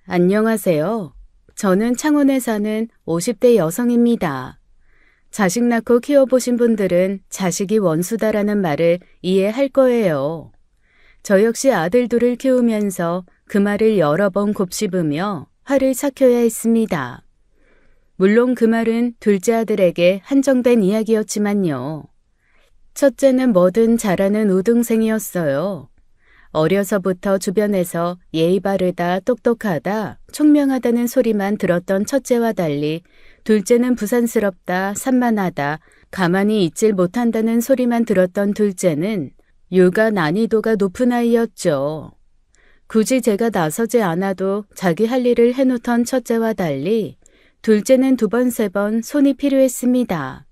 안녕하세요. 저는 창원에 사는 50대 여성입니다. 자식 낳고 키워보신 분들은 자식이 원수다라는 말을 이해할 거예요. 저 역시 아들 둘을 키우면서 그 말을 여러 번 곱씹으며 화를 삭혀야 했습니다. 물론 그 말은 둘째 아들에게 한정된 이야기였지만요. 첫째는 뭐든 잘하는 우등생이었어요. 어려서부터 주변에서 예의 바르다, 똑똑하다, 총명하다는 소리만 들었던 첫째와 달리 둘째는 부산스럽다, 산만하다, 가만히 있질 못한다는 소리만 들었던 둘째는 육아 난이도가 높은 아이였죠. 굳이 제가 나서지 않아도 자기 할 일을 해놓던 첫째와 달리 둘째는 두 번, 세 번 손이 필요했습니다.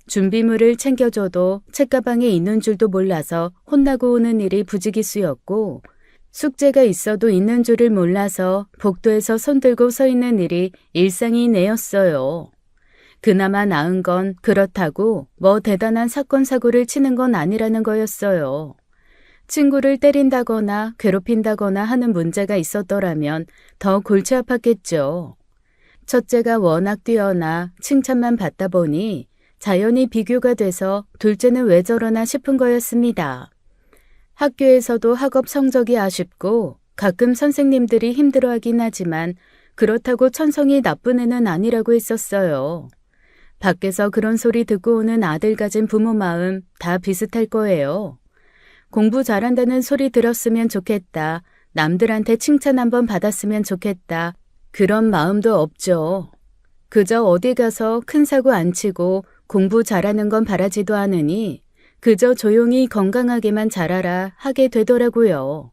준비물을 챙겨줘도 책가방에 있는 줄도 몰라서 혼나고 오는 일이 부지기수였고, 숙제가 있어도 있는 줄을 몰라서 복도에서 손들고 서 있는 일이 일상이 내였어요. 그나마 나은 건 그렇다고 뭐 대단한 사건 사고를 치는 건 아니라는 거였어요. 친구를 때린다거나 괴롭힌다거나 하는 문제가 있었더라면 더 골치 아팠겠죠. 첫째가 워낙 뛰어나 칭찬만 받다 보니 자연히 비교가 돼서 둘째는 왜 저러나 싶은 거였습니다. 학교에서도 학업 성적이 아쉽고 가끔 선생님들이 힘들어하긴 하지만 그렇다고 천성이 나쁜 애는 아니라고 했었어요. 밖에서 그런 소리 듣고 오는 아들 가진 부모 마음 다 비슷할 거예요. 공부 잘한다는 소리 들었으면 좋겠다. 남들한테 칭찬 한번 받았으면 좋겠다. 그런 마음도 없죠. 그저 어디 가서 큰 사고 안 치고 공부 잘하는 건 바라지도 않으니 그저 조용히 건강하게만 자라라 하게 되더라고요.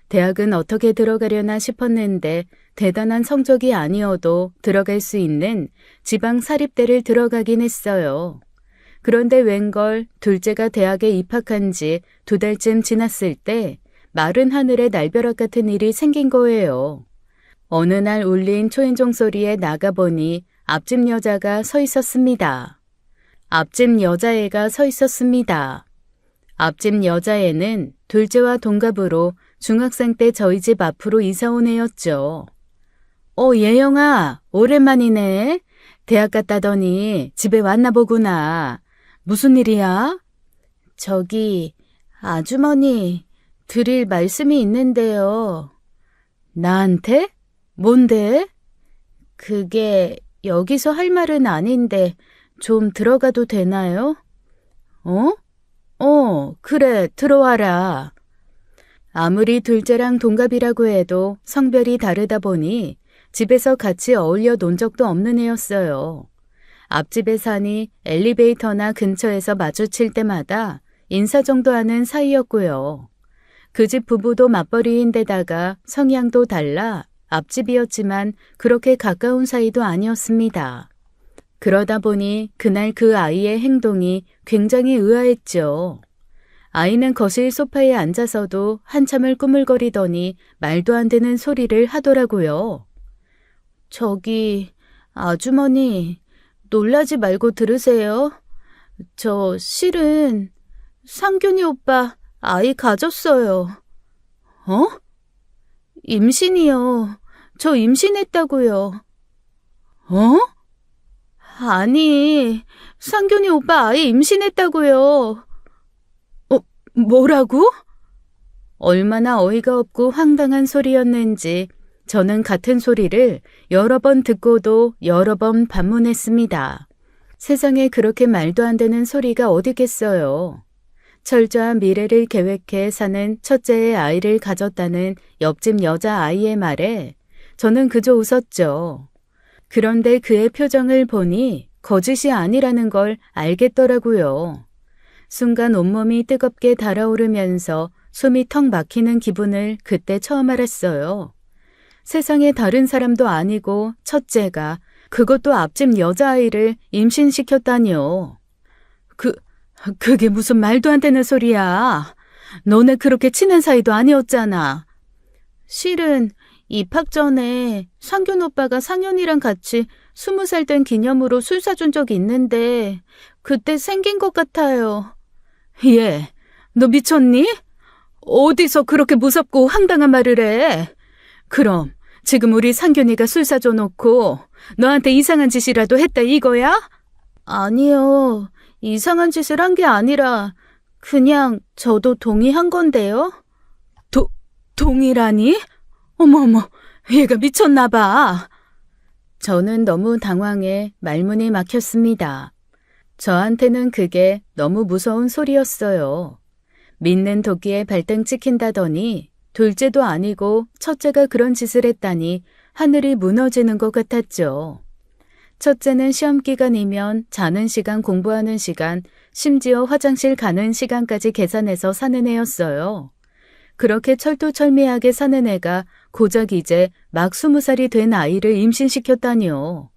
대학은 어떻게 들어가려나 싶었는데 대단한 성적이 아니어도 들어갈 수 있는 지방 사립대를 들어가긴 했어요. 그런데 웬걸 둘째가 대학에 입학한 지 2달쯤 지났을 때 마른 하늘에 날벼락 같은 일이 생긴 거예요. 어느 날 울린 초인종 소리에 나가보니 앞집 여자가 서 있었습니다. 앞집 여자애가 서 있었습니다. 앞집 여자애는 둘째와 동갑으로 중학생 때 저희 집 앞으로 이사 온 애였죠. 예영아, 오랜만이네. 대학 갔다더니 집에 왔나 보구나. 무슨 일이야? 저기, 아주머니, 드릴 말씀이 있는데요. 나한테? 뭔데? 그게 여기서 할 말은 아닌데 좀 들어가도 되나요? 그래, 들어와라. 아무리 둘째랑 동갑이라고 해도 성별이 다르다 보니 집에서 같이 어울려 논 적도 없는 애였어요. 앞집에 사니 엘리베이터나 근처에서 마주칠 때마다 인사 정도 하는 사이였고요. 그 집 부부도 맞벌이인데다가 성향도 달라 앞집이었지만 그렇게 가까운 사이도 아니었습니다. 그러다 보니 그날 그 아이의 행동이 굉장히 의아했죠. 아이는 거실 소파에 앉아서도 한참을 꾸물거리더니 말도 안 되는 소리를 하더라고요. 저기, 아주머니, 놀라지 말고 들으세요. 저 실은 상균이 오빠 아이 가졌어요. 임신이요. 저 임신했다고요. 아니, 상균이 오빠 아이 임신했다고요. 뭐라고? 얼마나 어이가 없고 황당한 소리였는지 저는 같은 소리를 여러 번 듣고도 여러 번 반문했습니다. 세상에 그렇게 말도 안 되는 소리가 어디겠어요. 철저한 미래를 계획해 사는 첫째의 아이를 가졌다는 옆집 여자아이의 말에 저는 그저 웃었죠. 그런데 그의 표정을 보니 거짓이 아니라는 걸 알겠더라고요. 순간 온몸이 뜨겁게 달아오르면서 숨이 턱 막히는 기분을 그때 처음 알았어요. 세상에 다른 사람도 아니고 첫째가 그것도 앞집 여자아이를 임신시켰다니요. 그게 무슨 말도 안 되는 소리야. 너네 그렇게 친한 사이도 아니었잖아. 실은 입학 전에 상균 오빠가 상현이랑 같이 20살 된 기념으로 술 사준 적이 있는데 그때 생긴 것 같아요. 얘, 너 미쳤니? 어디서 그렇게 무섭고 황당한 말을 해? 그럼 지금 우리 상균이가 술 사줘 놓고 너한테 이상한 짓이라도 했다 이거야? 아니요. 이상한 짓을 한 게 아니라 그냥 저도 동의한 건데요. 동의라니? 어머어머, 얘가 미쳤나 봐. 저는 너무 당황해 말문이 막혔습니다. 저한테는 그게 너무 무서운 소리였어요. 믿는 도끼에 발등 찍힌다더니 둘째도 아니고 첫째가 그런 짓을 했다니 하늘이 무너지는 것 같았죠. 첫째는 시험 기간이면 자는 시간, 공부하는 시간, 심지어 화장실 가는 시간까지 계산해서 사는 애였어요. 그렇게 철두철미하게 사는 애가 고작 이제 막 20살이 된 아이를 임신시켰다니요.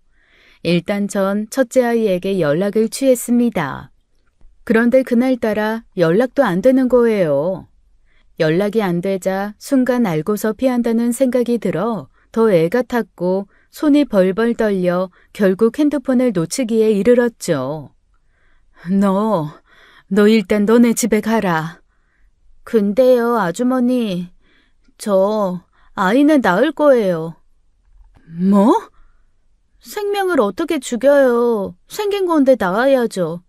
일단 전 첫째 아이에게 연락을 취했습니다. 그런데 그날따라 연락도 안 되는 거예요. 연락이 안 되자 순간 알고서 피한다는 생각이 들어 더 애가 탔고 손이 벌벌 떨려 결국 핸드폰을 놓치기에 이르렀죠. 너 일단 너네 집에 가라. 근데요, 아주머니, 저 아이는 낳을 거예요. 뭐? 생명을 어떻게 죽여요? 생긴 건데 낳아야죠.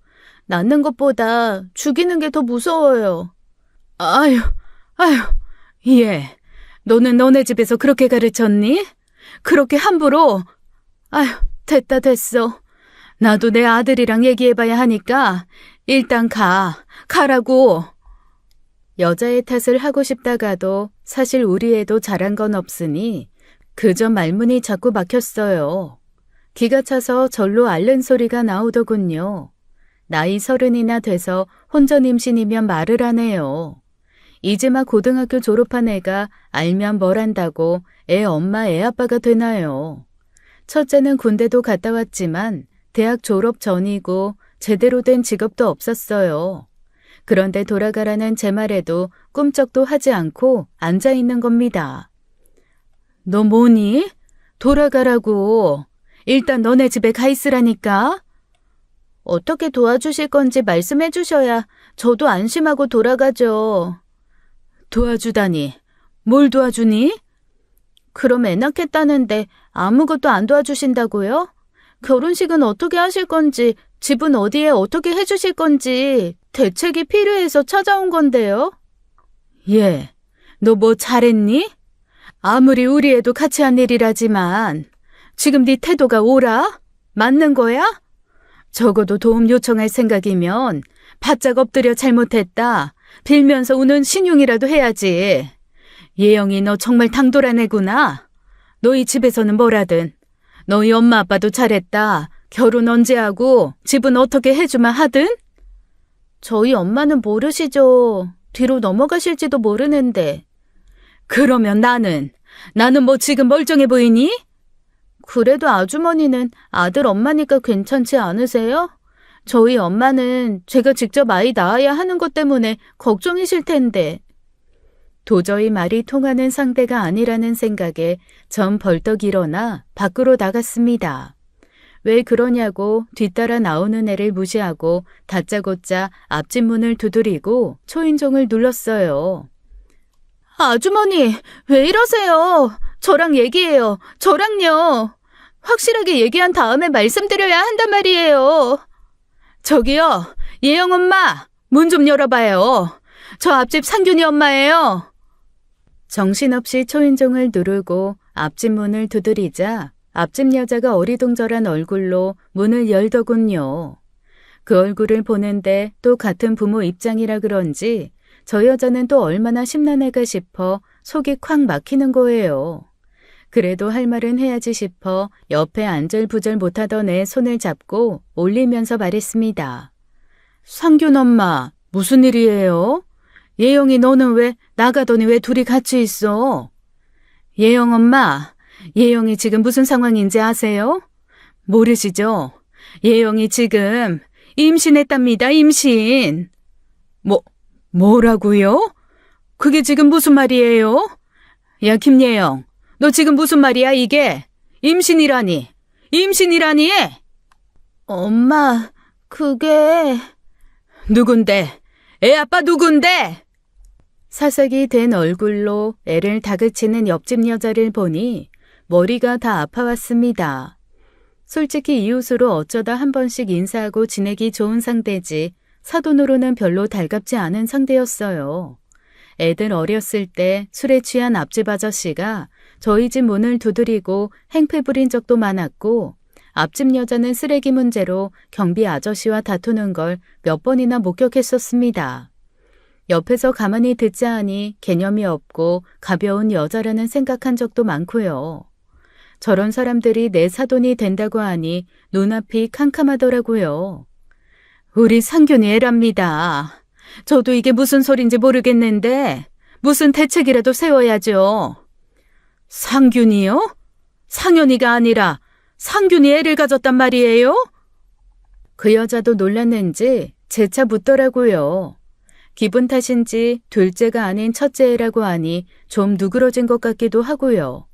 낳는 것보다 죽이는 게 더 무서워요. 아유, 얘, 너는 너네 집에서 그렇게 가르쳤니? 그렇게 함부로? 아유, 됐어. 나도 내 아들이랑 얘기해봐야 하니까 일단 가라고. 여자의 탓을 하고 싶다가도 사실 우리 애도 잘한 건 없으니 그저 말문이 자꾸 막혔어요. 기가 차서 절로 앓는 소리가 나오더군요. 나이 30이나 돼서 혼전 임신이면 말을 하네요. 이제 막 고등학교 졸업한 애가 알면 뭘 한다고 애 엄마 애 아빠가 되나요? 첫째는 군대도 갔다 왔지만 대학 졸업 전이고 제대로 된 직업도 없었어요. 그런데 돌아가라는 제 말에도 꿈쩍도 하지 않고 앉아 있는 겁니다. 너 뭐니? 돌아가라고. 일단 너네 집에 가 있으라니까. 어떻게 도와주실 건지 말씀해 주셔야 저도 안심하고 돌아가죠. 도와주다니. 뭘 도와주니? 그럼 애 낳겠다는데 아무것도 안 도와주신다고요? 결혼식은 어떻게 하실 건지, 집은 어디에 어떻게 해주실 건지 대책이 필요해서 찾아온 건데요. 예, 너 뭐 잘했니? 아무리 우리 애도 같이 한 일이라지만 지금 네 태도가 오라? 맞는 거야? 적어도 도움 요청할 생각이면 바짝 엎드려 잘못했다 빌면서 우는 신용이라도 해야지. 예영이 너 정말 당돌한 애구나. 너희 집에서는 뭐라든 너희 엄마 아빠도 잘했다. 결혼 언제 하고 집은 어떻게 해주마 하든? 저희 엄마는 모르시죠. 뒤로 넘어가실지도 모르는데. 그러면 나는 뭐 지금 멀쩡해 보이니? 그래도 아주머니는 아들 엄마니까 괜찮지 않으세요? 저희 엄마는 제가 직접 아이 낳아야 하는 것 때문에 걱정이실 텐데. 도저히 말이 통하는 상대가 아니라는 생각에 전 벌떡 일어나 밖으로 나갔습니다. 왜 그러냐고 뒤따라 나오는 애를 무시하고 다짜고짜 앞집 문을 두드리고 초인종을 눌렀어요. 아주머니, 왜 이러세요? 저랑 얘기해요. 저랑요. 확실하게 얘기한 다음에 말씀드려야 한단 말이에요. 저기요, 예영 엄마, 문 좀 열어봐요. 저 앞집 상균이 엄마예요. 정신없이 초인종을 누르고 앞집 문을 두드리자 앞집 여자가 어리둥절한 얼굴로 문을 열더군요. 그 얼굴을 보는데 또 같은 부모 입장이라 그런지 저 여자는 또 얼마나 심란할까 싶어 속이 콱 막히는 거예요. 그래도 할 말은 해야지 싶어 옆에 안절부절 못하던 애 손을 잡고 올리면서 말했습니다. 상균 엄마, 무슨 일이에요? 예영이 너는 왜 나가더니 왜 둘이 같이 있어? 예영 엄마, 예영이 지금 무슨 상황인지 아세요? 모르시죠? 예영이 지금 임신했답니다, 임신. 뭐라고요? 그게 지금 무슨 말이에요? 야, 김예영, 너 지금 무슨 말이야, 이게? 임신이라니. 엄마, 그게... 누군데? 애 아빠 누군데? 사색이 된 얼굴로 애를 다그치는 옆집 여자를 보니 머리가 다 아파왔습니다. 솔직히 이웃으로 어쩌다 한 번씩 인사하고 지내기 좋은 상대지 사돈으로는 별로 달갑지 않은 상대였어요. 애들 어렸을 때 술에 취한 앞집 아저씨가 저희 집 문을 두드리고 행패 부린 적도 많았고 앞집 여자는 쓰레기 문제로 경비 아저씨와 다투는 걸 몇 번이나 목격했었습니다. 옆에서 가만히 듣자 하니 개념이 없고 가벼운 여자라는 생각한 적도 많고요. 저런 사람들이 내 사돈이 된다고 하니 눈앞이 캄캄하더라고요. 우리 상균이 애랍니다. 저도 이게 무슨 소린지 모르겠는데 무슨 대책이라도 세워야죠. 상균이요? 상현이가 아니라 상균이 애를 가졌단 말이에요? 그 여자도 놀랐는지 재차 묻더라고요. 기분 탓인지 둘째가 아닌 첫째 애라고 하니 좀 누그러진 것 같기도 하고요.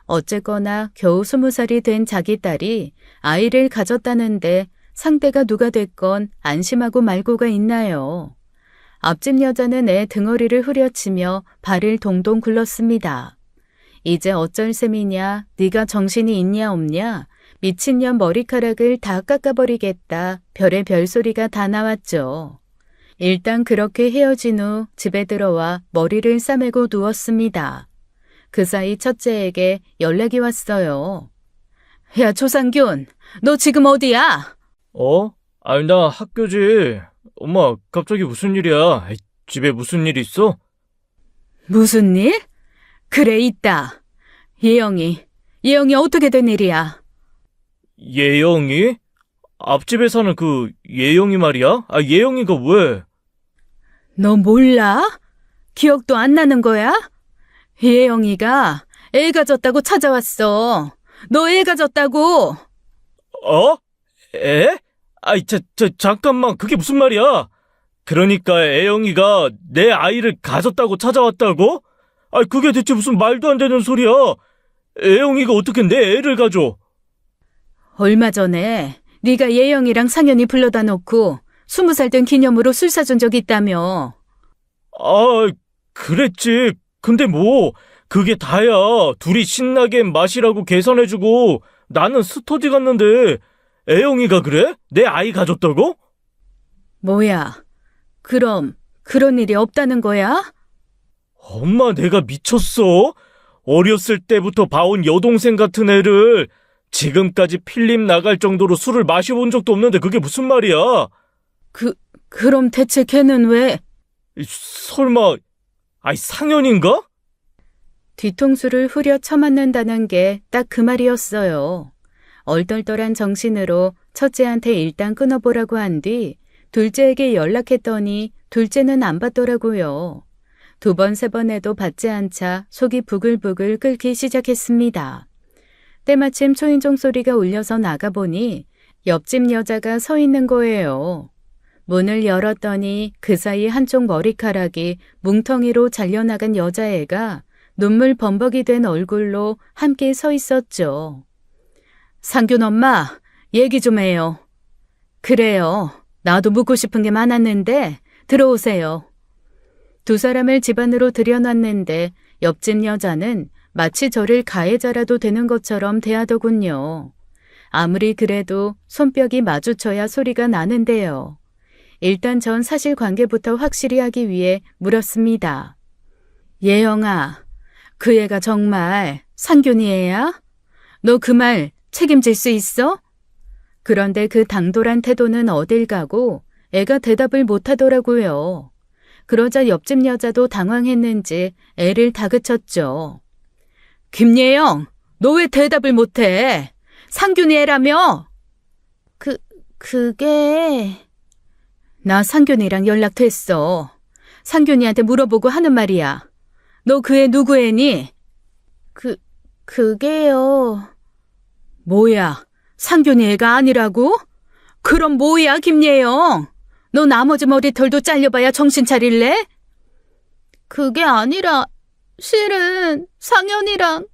어쨌거나 겨우 20살이 된 자기 딸이 아이를 가졌다는데 상대가 누가 됐건 안심하고 말고가 있나요? 앞집 여자는 애 등허리를 후려치며 발을 동동 굴렀습니다. 이제 어쩔 셈이냐, 네가 정신이 있냐 없냐, 미친년 머리카락을 다 깎아버리겠다, 별의 별소리가 다 나왔죠. 일단 그렇게 헤어진 후 집에 들어와 머리를 싸매고 누웠습니다. 그 사이 첫째에게 연락이 왔어요. 야, 조상균, 너 지금 어디야? 아니, 나 학교지. 엄마, 갑자기 무슨 일이야? 집에 무슨 일 있어? 무슨 일? 그래, 있다. 예영이 어떻게 된 일이야? 예영이? 앞집에 사는 그 예영이 말이야? 예영이가 왜? 너 몰라? 기억도 안 나는 거야? 예영이가 애 가졌다고 찾아왔어. 너 애 가졌다고. 애? 잠깐만, 그게 무슨 말이야? 그러니까 애영이가 내 아이를 가졌다고 찾아왔다고? 그게 대체 무슨 말도 안 되는 소리야? 애영이가 어떻게 내 애를 가져? 얼마 전에 네가 예영이랑 상현이 불러다 놓고 20살 된 기념으로 술 사준 적 있다며. 그랬지. 근데 뭐 그게 다야. 둘이 신나게 마시라고 계산해주고 나는 스터디 갔는데 애영이가 그래? 내 아이 가졌다고? 뭐야? 그럼 그런 일이 없다는 거야? 엄마, 내가 미쳤어? 어렸을 때부터 봐온 여동생 같은 애를 지금까지 필름 나갈 정도로 술을 마셔본 적도 없는데 그게 무슨 말이야? 그럼 대체 걔는 왜? 설마 상현인가? 뒤통수를 후려 쳐맞는다는 게 딱 그 말이었어요. 얼떨떨한 정신으로 첫째한테 일단 끊어보라고 한 뒤 둘째에게 연락했더니 둘째는 안 받더라고요. 2번, 3번 해도 받지 않자 속이 부글부글 끓기 시작했습니다. 때마침 초인종 소리가 울려서 나가보니 옆집 여자가 서 있는 거예요. 문을 열었더니 그 사이 한쪽 머리카락이 뭉텅이로 잘려나간 여자애가 눈물 범벅이 된 얼굴로 함께 서 있었죠. 상균 엄마, 얘기 좀 해요. 그래요. 나도 묻고 싶은 게 많았는데 들어오세요. 2 사람을 집 안으로 들여놨는데 옆집 여자는 마치 저를 가해자라도 되는 것처럼 대하더군요. 아무리 그래도 손뼉이 마주쳐야 소리가 나는데요. 일단 전 사실관계부터 확실히 하기 위해 물었습니다. 예영아, 그 애가 정말 상균이 애야? 너 그 말 책임질 수 있어? 그런데 그 당돌한 태도는 어딜 가고 애가 대답을 못하더라고요. 그러자 옆집 여자도 당황했는지 애를 다그쳤죠. 김예영, 너 왜 대답을 못해? 상균이 애라며? 그게... 나 상균이랑 연락됐어. 상균이한테 물어보고 하는 말이야. 너 그 애 누구 애니? 그게요... 뭐야, 상균이 애가 아니라고? 그럼 뭐야, 김예영? 너 나머지 머리털도 잘려봐야 정신 차릴래? 그게 아니라 실은 상현이랑...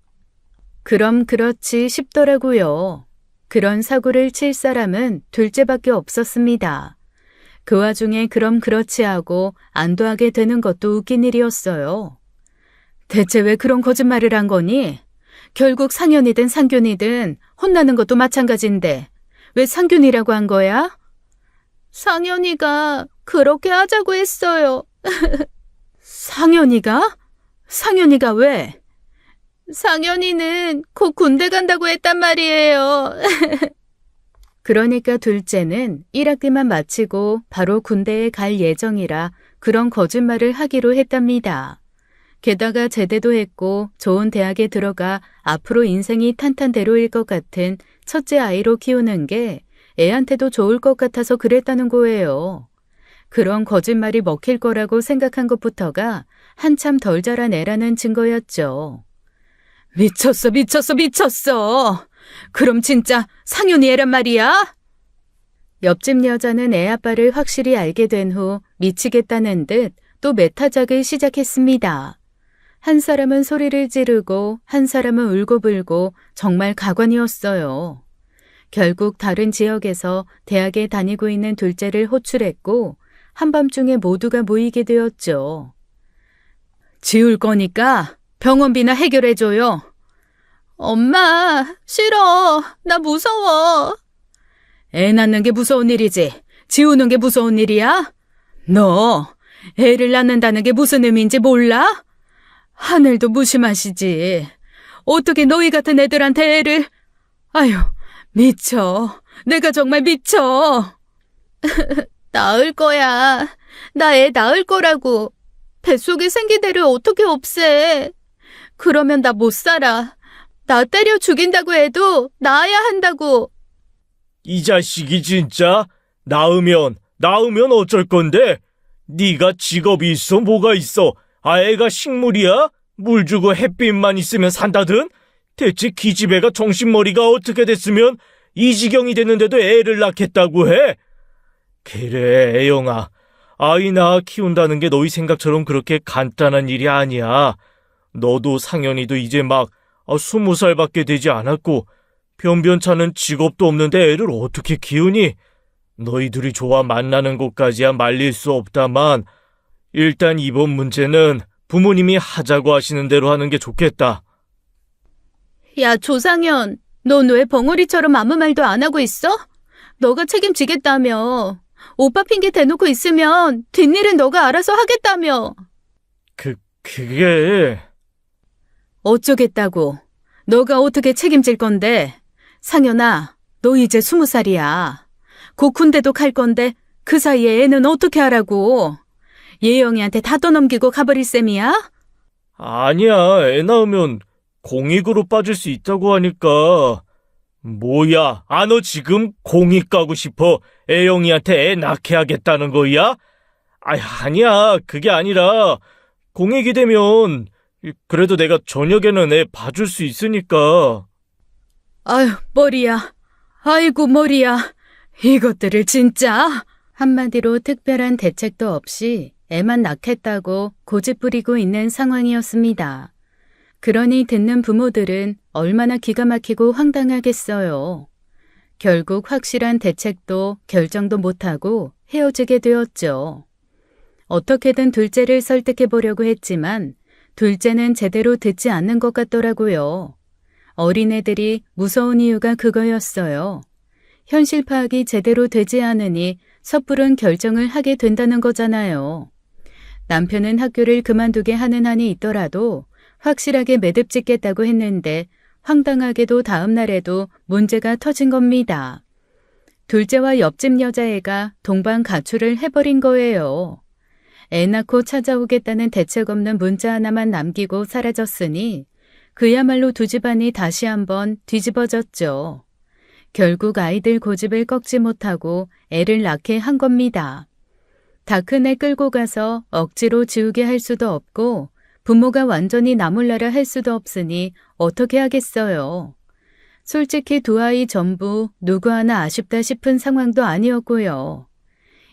그럼 그렇지 싶더라고요. 그런 사고를 칠 사람은 둘째밖에 없었습니다. 그 와중에 그럼 그렇지 하고 안도하게 되는 것도 웃긴 일이었어요. 대체 왜 그런 거짓말을 한 거니? 결국 상현이든 상균이든 혼나는 것도 마찬가지인데 왜 상균이라고 한 거야? 상현이가 그렇게 하자고 했어요. 상현이가? 상현이가 왜? 상현이는 곧 군대 간다고 했단 말이에요. 그러니까 둘째는 1학기만 마치고 바로 군대에 갈 예정이라 그런 거짓말을 하기로 했답니다. 게다가 제대도 했고 좋은 대학에 들어가 앞으로 인생이 탄탄대로일 것 같은 첫째 아이로 키우는 게 애한테도 좋을 것 같아서 그랬다는 거예요. 그런 거짓말이 먹힐 거라고 생각한 것부터가 한참 덜 자란 애라는 증거였죠. 미쳤어, 미쳤어, 미쳤어. 그럼 진짜 상윤이 애란 말이야? 옆집 여자는 애 아빠를 확실히 알게 된 후 미치겠다는 듯 또 메타작을 시작했습니다. 한 사람은 소리를 지르고 한 사람은 울고불고 정말 가관이었어요. 결국 다른 지역에서 대학에 다니고 있는 둘째를 호출했고 한밤중에 모두가 모이게 되었죠. 지울 거니까 병원비나 해결해줘요. 엄마, 싫어. 나 무서워. 애 낳는 게 무서운 일이지. 지우는 게 무서운 일이야? 너 애를 낳는다는 게 무슨 의미인지 몰라? 하늘도 무심하시지. 어떻게 너희 같은 애들한테 애를... 아유, 미쳐. 내가 정말 미쳐. 낳을 거야. 나 애 낳을 거라고. 뱃속에 생긴 애를 어떻게 없애. 그러면 나 못 살아. 나 때려 죽인다고 해도 낳아야 한다고. 이 자식이 진짜 낳으면 어쩔 건데? 네가 직업이 있어 뭐가 있어? 아애가 식물이야? 물 주고 햇빛만 있으면 산다든? 대체 기집애가 정신머리가 어떻게 됐으면 이 지경이 됐는데도 애를 낳겠다고 해? 그래, 애영아. 아이 낳아 키운다는 게 너희 생각처럼 그렇게 간단한 일이 아니야. 너도 상현이도 이제 막 20살밖에 되지 않았고 변변찮은 직업도 없는데 애를 어떻게 키우니? 너희들이 좋아 만나는 곳까지야 말릴 수 없다만 일단 이번 문제는 부모님이 하자고 하시는 대로 하는 게 좋겠다. 야, 조상현. 넌 왜 벙어리처럼 아무 말도 안 하고 있어? 너가 책임지겠다며. 오빠 핑계 대놓고 있으면 뒷일은 너가 알아서 하겠다며. 그게... 어쩌겠다고. 너가 어떻게 책임질 건데. 상현아, 너 이제 20살이야. 곧 군대도 갈 건데 그 사이에 애는 어떻게 하라고. 예영이한테 다 떠넘기고 가버릴 셈이야? 아니야, 애 낳으면 공익으로 빠질 수 있다고 하니까. 뭐야, 너 지금 공익 가고 싶어? 애영이한테 애 낳게 하겠다는 거야? 아니야, 그게 아니라 공익이 되면 그래도 내가 저녁에는 애 봐줄 수 있으니까. 아유, 머리야. 아이고, 머리야. 이것들을 진짜. 한마디로 특별한 대책도 없이 애만 낳겠다고 고집 부리고 있는 상황이었습니다. 그러니 듣는 부모들은 얼마나 기가 막히고 황당하겠어요. 결국 확실한 대책도 결정도 못하고 헤어지게 되었죠. 어떻게든 둘째를 설득해 보려고 했지만 둘째는 제대로 듣지 않는 것 같더라고요. 어린애들이 무서운 이유가 그거였어요. 현실 파악이 제대로 되지 않으니 섣부른 결정을 하게 된다는 거잖아요. 남편은 학교를 그만두게 하는 한이 있더라도 확실하게 매듭 짓겠다고 했는데 황당하게도 다음 날에도 문제가 터진 겁니다. 둘째와 옆집 여자애가 동반 가출을 해버린 거예요. 애 낳고 찾아오겠다는 대책 없는 문자 하나만 남기고 사라졌으니 그야말로 두 집안이 다시 한번 뒤집어졌죠. 결국 아이들 고집을 꺾지 못하고 애를 낳게 한 겁니다. 다 큰 애 끌고 가서 억지로 지우게 할 수도 없고 부모가 완전히 나몰라라 할 수도 없으니 어떻게 하겠어요. 솔직히 두 아이 전부 누구 하나 아쉽다 싶은 상황도 아니었고요.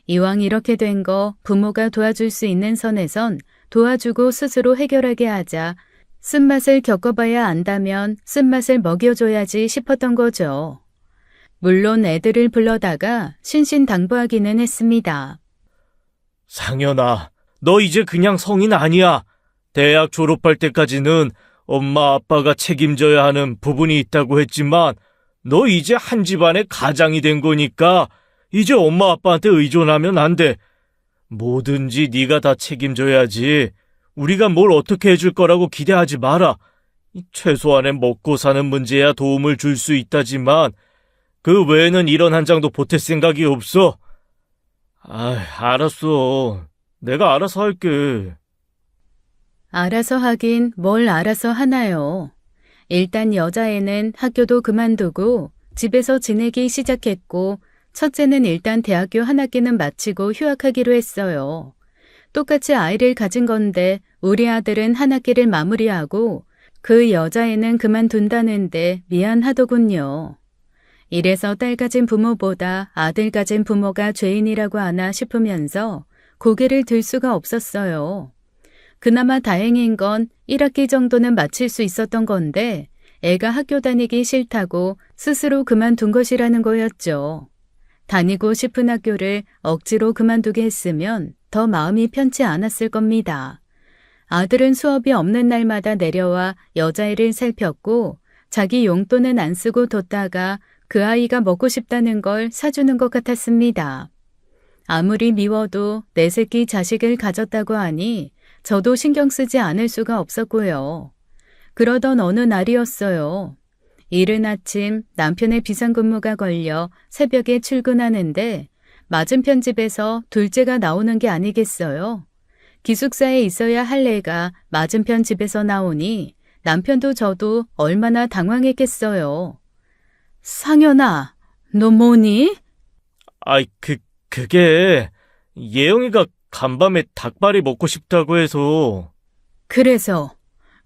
이왕 이렇게 된 거 부모가 도와줄 수 있는 선에선 도와주고 스스로 해결하게 하자. 쓴맛을 겪어봐야 안다면 쓴맛을 먹여줘야지 싶었던 거죠. 물론 애들을 불러다가 신신당부하기는 했습니다. 상현아, 너 이제 그냥 성인 아니야. 대학 졸업할 때까지는 엄마 아빠가 책임져야 하는 부분이 있다고 했지만 너 이제 한 집안의 가장이 된 거니까 이제 엄마 아빠한테 의존하면 안 돼. 뭐든지 네가 다 책임져야지. 우리가 뭘 어떻게 해줄 거라고 기대하지 마라. 최소한의 먹고 사는 문제야 도움을 줄 수 있다지만 그 외에는 이런 한 장도 보탤 생각이 없어. 알았어. 내가 알아서 할게. 알아서 하긴 뭘 알아서 하나요. 일단 여자애는 학교도 그만두고 집에서 지내기 시작했고 첫째는 일단 대학교 한 학기는 마치고 휴학하기로 했어요. 똑같이 아이를 가진 건데 우리 아들은 한 학기를 마무리하고 그 여자애는 그만둔다는데 미안하더군요. 이래서 딸 가진 부모보다 아들 가진 부모가 죄인이라고 하나 싶으면서 고개를 들 수가 없었어요. 그나마 다행인 건 1학기 정도는 마칠 수 있었던 건데 애가 학교 다니기 싫다고 스스로 그만둔 것이라는 거였죠. 다니고 싶은 학교를 억지로 그만두게 했으면 더 마음이 편치 않았을 겁니다. 아들은 수업이 없는 날마다 내려와 여자애를 살폈고 자기 용돈은 안 쓰고 뒀다가 그 아이가 먹고 싶다는 걸 사주는 것 같았습니다. 아무리 미워도 내 새끼 자식을 가졌다고 하니 저도 신경 쓰지 않을 수가 없었고요. 그러던 어느 날이었어요. 이른 아침 남편의 비상근무가 걸려 새벽에 출근하는데 맞은편 집에서 둘째가 나오는 게 아니겠어요. 기숙사에 있어야 할 애가 맞은편 집에서 나오니 남편도 저도 얼마나 당황했겠어요. 상현아, 너 뭐니? 그게 예영이가 간밤에 닭발이 먹고 싶다고 해서.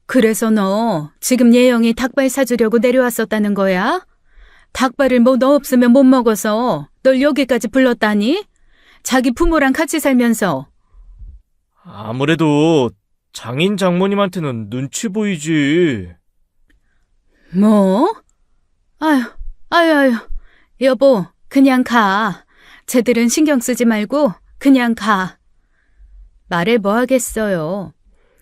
그래서 너 지금 예영이 닭발 사주려고 내려왔었다는 거야? 닭발을 뭐 너 없으면 못 먹어서 널 여기까지 불렀다니? 자기 부모랑 같이 살면서. 아무래도 장인 장모님한테는 눈치 보이지. 뭐? 아유, 여보, 그냥 가. 쟤들은 신경 쓰지 말고 그냥 가. 말해 뭐 하겠어요.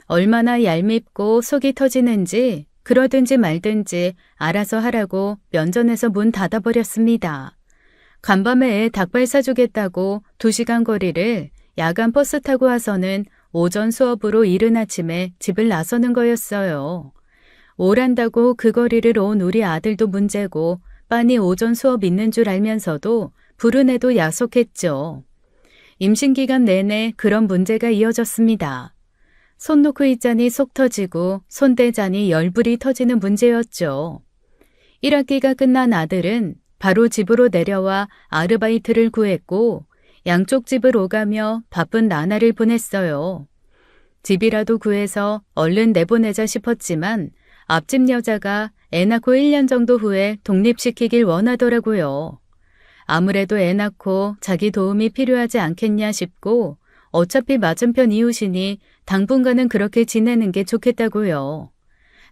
얼마나 얄밉고 속이 터지는지 그러든지 말든지 알아서 하라고 면전에서 문 닫아버렸습니다. 간밤에 애 닭발 사주겠다고 2시간 거리를 야간 버스 타고 와서는 오전 수업으로 이른 아침에 집을 나서는 거였어요. 오란다고 그 거리를 온 우리 아들도 문제고 빤히 오전 수업 있는 줄 알면서도 부른 애도 야속했죠. 임신기간 내내 그런 문제가 이어졌습니다. 손 놓고 있자니 속 터지고 손 떼자니 열불이 터지는 문제였죠. 1학기가 끝난 아들은 바로 집으로 내려와 아르바이트를 구했고 양쪽 집을 오가며 바쁜 나날을 보냈어요. 집이라도 구해서 얼른 내보내자 싶었지만 앞집 여자가 애 낳고 1년 정도 후에 독립시키길 원하더라고요. 아무래도 애 낳고 자기 도움이 필요하지 않겠냐 싶고 어차피 맞은편 이웃이니 당분간은 그렇게 지내는 게 좋겠다고요.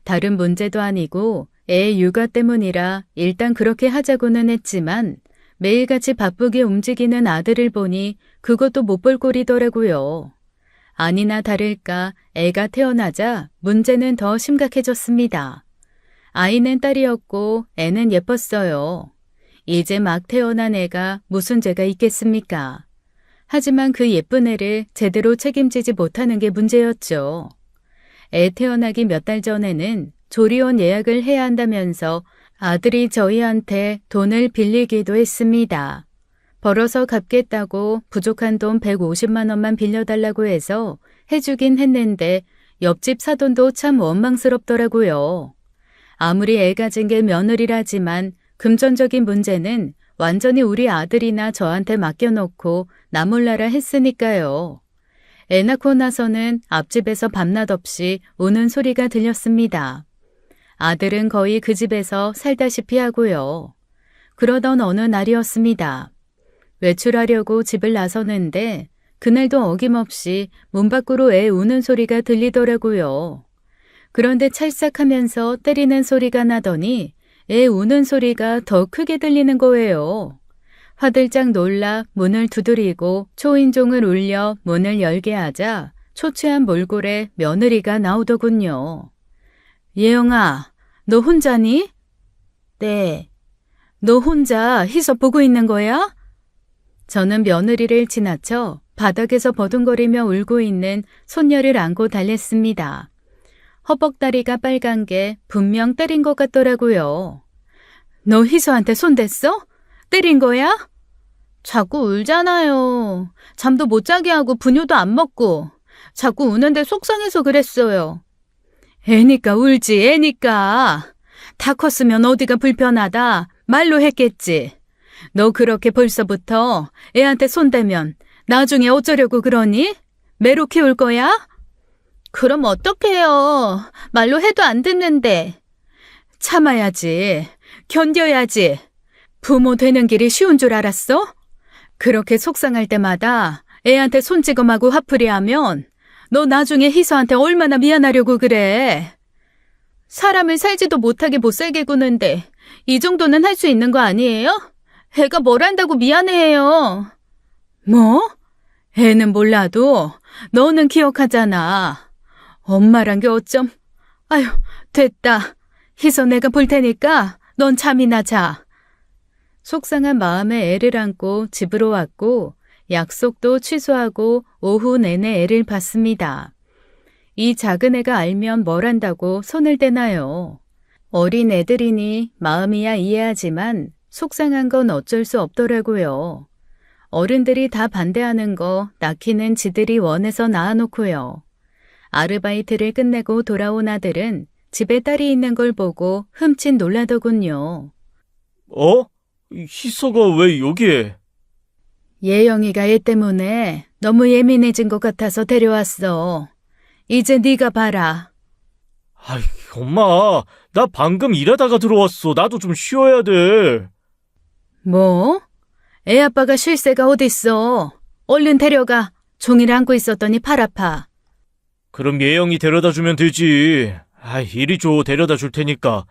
다른 문제도 아니고 애 육아 때문이라 일단 그렇게 하자고는 했지만 매일같이 바쁘게 움직이는 아들을 보니 그것도 못 볼 꼴이더라고요. 아니나 다를까 애가 태어나자 문제는 더 심각해졌습니다. 아이는 딸이었고 애는 예뻤어요. 이제 막 태어난 애가 무슨 죄가 있겠습니까? 하지만 그 예쁜 애를 제대로 책임지지 못하는 게 문제였죠. 애 태어나기 몇 달 전에는 조리원 예약을 해야 한다면서 아들이 저희한테 돈을 빌리기도 했습니다. 벌어서 갚겠다고 부족한 돈 150만 원만 빌려달라고 해서 해주긴 했는데 옆집 사돈도 참 원망스럽더라고요. 아무리 애 가진 게 며느리라지만 금전적인 문제는 완전히 우리 아들이나 저한테 맡겨놓고 나 몰라라 했으니까요. 애 낳고 나서는 앞집에서 밤낮 없이 우는 소리가 들렸습니다. 아들은 거의 그 집에서 살다시피 하고요. 그러던 어느 날이었습니다. 외출하려고 집을 나서는데 그날도 어김없이 문 밖으로 애 우는 소리가 들리더라고요. 그런데 찰싹하면서 때리는 소리가 나더니 애 우는 소리가 더 크게 들리는 거예요. 화들짝 놀라 문을 두드리고 초인종을 울려 문을 열게 하자 초췌한 몰골에 며느리가 나오더군요. 예영아, 너 혼자니? 네. 너 혼자 희서 보고 있는 거야? 저는 며느리를 지나쳐 바닥에서 버둥거리며 울고 있는 손녀를 안고 달랬습니다. 허벅다리가 빨간 게 분명 때린 것 같더라고요. 너 희서한테 손댔어? 때린 거야? 자꾸 울잖아요. 잠도 못 자게 하고 분유도 안 먹고 자꾸 우는데 속상해서 그랬어요. 애니까 울지, 애니까. 다 컸으면 어디가 불편하다 말로 했겠지. 너 그렇게 벌써부터 애한테 손대면 나중에 어쩌려고 그러니? 매로 키울 거야? 그럼 어떡해요. 말로 해도 안 듣는데. 참아야지. 견뎌야지. 부모 되는 길이 쉬운 줄 알았어? 그렇게 속상할 때마다 애한테 손찌검하고 화풀이하면 너 나중에 희서한테 얼마나 미안하려고 그래. 사람을 살지도 못하게 못 살게 구는데 이 정도는 할 수 있는 거 아니에요? 애가 뭘 한다고 미안해해요. 뭐? 애는 몰라도 너는 기억하잖아. 엄마란 게 어쩜. 아휴, 됐다. 희서 내가 볼 테니까 넌 잠이나 자. 속상한 마음에 애를 안고 집으로 왔고 약속도 취소하고 오후 내내 애를 봤습니다. 이 작은 애가 알면 뭘 한다고 손을 대나요? 어린 애들이니 마음이야 이해하지만 속상한 건 어쩔 수 없더라고요. 어른들이 다 반대하는 거 낳기는 지들이 원해서 낳아놓고요. 아르바이트를 끝내고 돌아온 아들은 집에 딸이 있는 걸 보고 흠칫 놀라더군요. 어? 희서가 왜 여기에? 예영이가 얘 때문에 너무 예민해진 것 같아서 데려왔어. 이제 네가 봐라. 아이, 엄마, 나 방금 일하다가 들어왔어. 나도 좀 쉬어야 돼. 뭐? 애 아빠가 쉴 새가 어딨어. 얼른 데려가. 종일 안고 있었더니 팔 아파. 그럼 예영이 데려다 주면 되지. 아이, 이리 줘. 데려다 줄 테니까.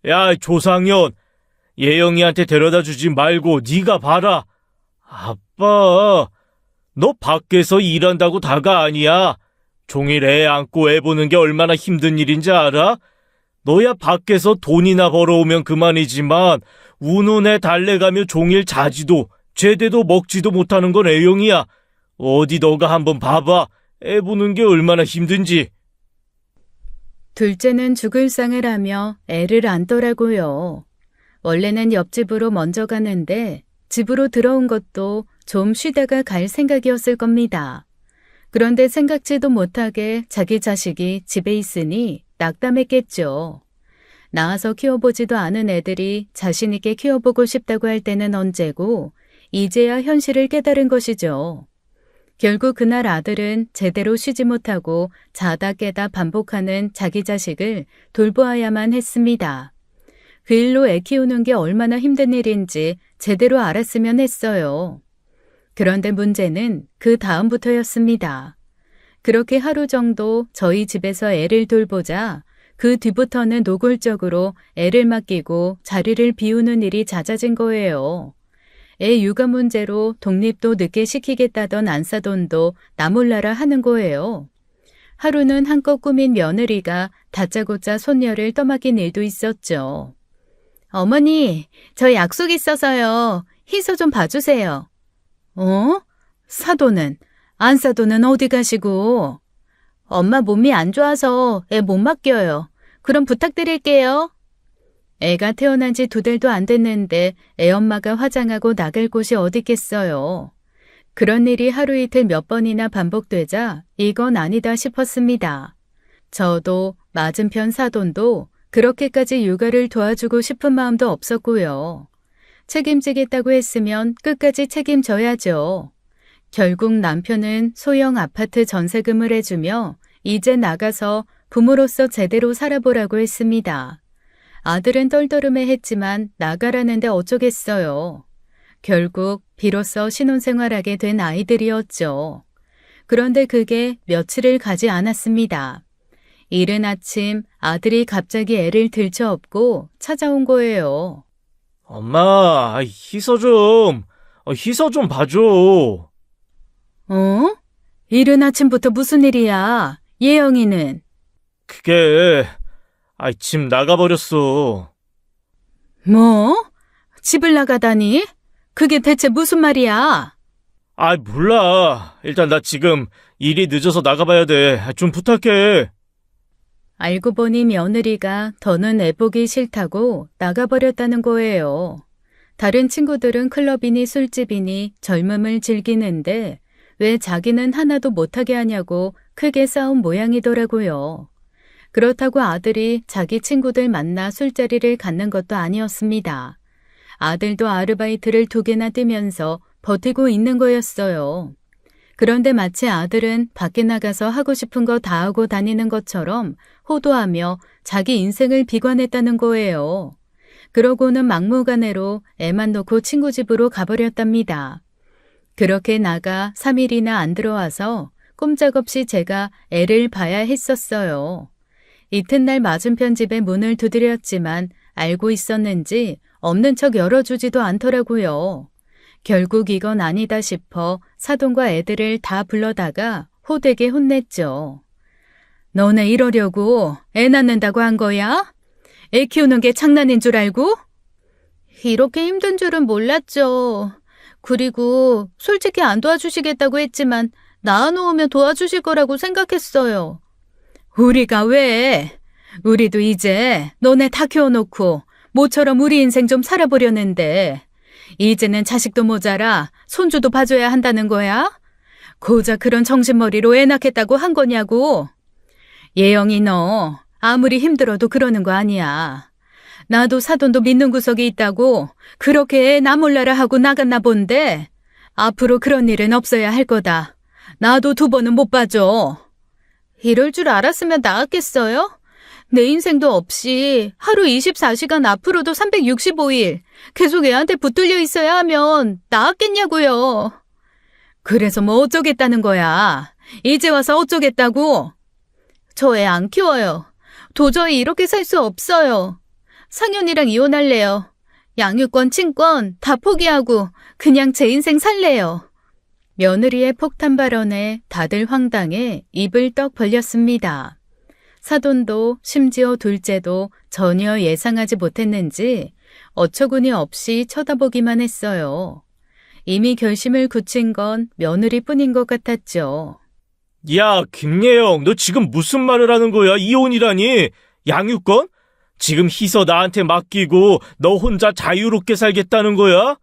야, 조상현. 예영이한테 데려다 주지 말고 네가 봐라. 아빠, 너 밖에서 일한다고 다가 아니야. 종일 애 안고 애 보는 게 얼마나 힘든 일인지 알아? 너야 밖에서 돈이나 벌어오면 그만이지만 우는 애 달래가며 종일 자지도 제대로 먹지도 못하는 건 애영이야. 어디 너가 한번 봐봐. 애 보는 게 얼마나 힘든지. 둘째는 죽을 상을 하며 애를 안더라고요. 원래는 옆집으로 먼저 가는데 집으로 들어온 것도 좀 쉬다가 갈 생각이었을 겁니다. 그런데 생각지도 못하게 자기 자식이 집에 있으니 낙담했겠죠. 낳아서 키워보지도 않은 애들이 자신 있게 키워보고 싶다고 할 때는 언제고 이제야 현실을 깨달은 것이죠. 결국 그날 아들은 제대로 쉬지 못하고 자다 깨다 반복하는 자기 자식을 돌보아야만 했습니다. 그 일로 애 키우는 게 얼마나 힘든 일인지 제대로 알았으면 했어요. 그런데 문제는 그 다음부터였습니다. 그렇게 하루 정도 저희 집에서 애를 돌보자 그 뒤부터는 노골적으로 애를 맡기고 자리를 비우는 일이 잦아진 거예요. 애 육아 문제로 독립도 늦게 시키겠다던 안사돈도 나 몰라라 하는 거예요. 하루는 한껏 꾸민 며느리가 다짜고짜 손녀를 떠맡긴 일도 있었죠. 어머니, 저 약속 있어서요. 희서 좀 봐주세요. 어? 사돈은? 안사돈은 어디 가시고? 엄마 몸이 안 좋아서 애 못 맡겨요. 그럼 부탁드릴게요. 애가 태어난 지 2달도 안 됐는데 애 엄마가 화장하고 나갈 곳이 어딨겠어요. 그런 일이 하루 이틀 몇 번이나 반복되자 이건 아니다 싶었습니다. 저도 맞은편 사돈도 그렇게까지 육아를 도와주고 싶은 마음도 없었고요. 책임지겠다고 했으면 끝까지 책임져야죠. 결국 남편은 소형 아파트 전세금을 해주며 이제 나가서 부모로서 제대로 살아보라고 했습니다. 아들은 떨떠름해했지만 나가라는데 어쩌겠어요. 결국 비로소 신혼생활하게 된 아이들이었죠. 그런데 그게 며칠을 가지 않았습니다. 이른 아침 아들이 갑자기 애를 들쳐업고 찾아온 거예요. 엄마, 희서 좀 봐줘. 어? 이른 아침부터 무슨 일이야? 예영이는? 그게, 집 나가버렸어. 뭐? 집을 나가다니? 그게 대체 무슨 말이야? 몰라. 일단 나 지금 일이 늦어서 나가봐야 돼. 좀 부탁해. 알고 보니 며느리가 더는 애보기 싫다고 나가버렸다는 거예요. 다른 친구들은 클럽이니 술집이니 젊음을 즐기는데 왜 자기는 하나도 못하게 하냐고 크게 싸운 모양이더라고요. 그렇다고 아들이 자기 친구들 만나 술자리를 갖는 것도 아니었습니다. 아들도 아르바이트를 2개나 뛰면서 버티고 있는 거였어요. 그런데 마치 아들은 밖에 나가서 하고 싶은 거 다 하고 다니는 것처럼 호도하며 자기 인생을 비관했다는 거예요. 그러고는 막무가내로 애만 놓고 친구 집으로 가버렸답니다. 그렇게 나가 3일이나 안 들어와서 꼼짝없이 제가 애를 봐야 했었어요. 이튿날 맞은편 집에 문을 두드렸지만 알고 있었는지 없는 척 열어주지도 않더라고요. 결국 이건 아니다 싶어 사돈과 애들을 다 불러다가 호되게 혼냈죠. 너네 이러려고 애 낳는다고 한 거야? 애 키우는 게 장난인 줄 알고? 이렇게 힘든 줄은 몰랐죠. 그리고 솔직히 안 도와주시겠다고 했지만 낳아놓으면 도와주실 거라고 생각했어요. 우리가 왜? 우리도 이제 너네 다 키워놓고 모처럼 우리 인생 좀 살아보려는데 이제는 자식도 모자라 손주도 봐줘야 한다는 거야? 고작 그런 정신머리로 애 낳겠다고 한 거냐고? 예영이 너 아무리 힘들어도 그러는 거 아니야. 나도 사돈도 믿는 구석이 있다고 그렇게 애 나 몰라라 하고 나갔나 본데 앞으로 그런 일은 없어야 할 거다. 나도 2번은 못 봐줘. 이럴 줄 알았으면 나았겠어요? 내 인생도 없이 하루 24시간 앞으로도 365일 계속 애한테 붙들려 있어야 하면 나았겠냐고요. 그래서 뭐 어쩌겠다는 거야. 이제 와서 어쩌겠다고. 저 애 안 키워요. 도저히 이렇게 살 수 없어요. 상현이랑 이혼할래요. 양육권, 친권 다 포기하고 그냥 제 인생 살래요. 며느리의 폭탄 발언에 다들 황당해 입을 떡 벌렸습니다. 사돈도 심지어 둘째도 전혀 예상하지 못했는지 어처구니 없이 쳐다보기만 했어요. 이미 결심을 굳힌 건 며느리뿐인 것 같았죠. 야, 김예영, 너 지금 무슨 말을 하는 거야? 이혼이라니? 양육권? 지금 희서 나한테 맡기고 너 혼자 자유롭게 살겠다는 거야?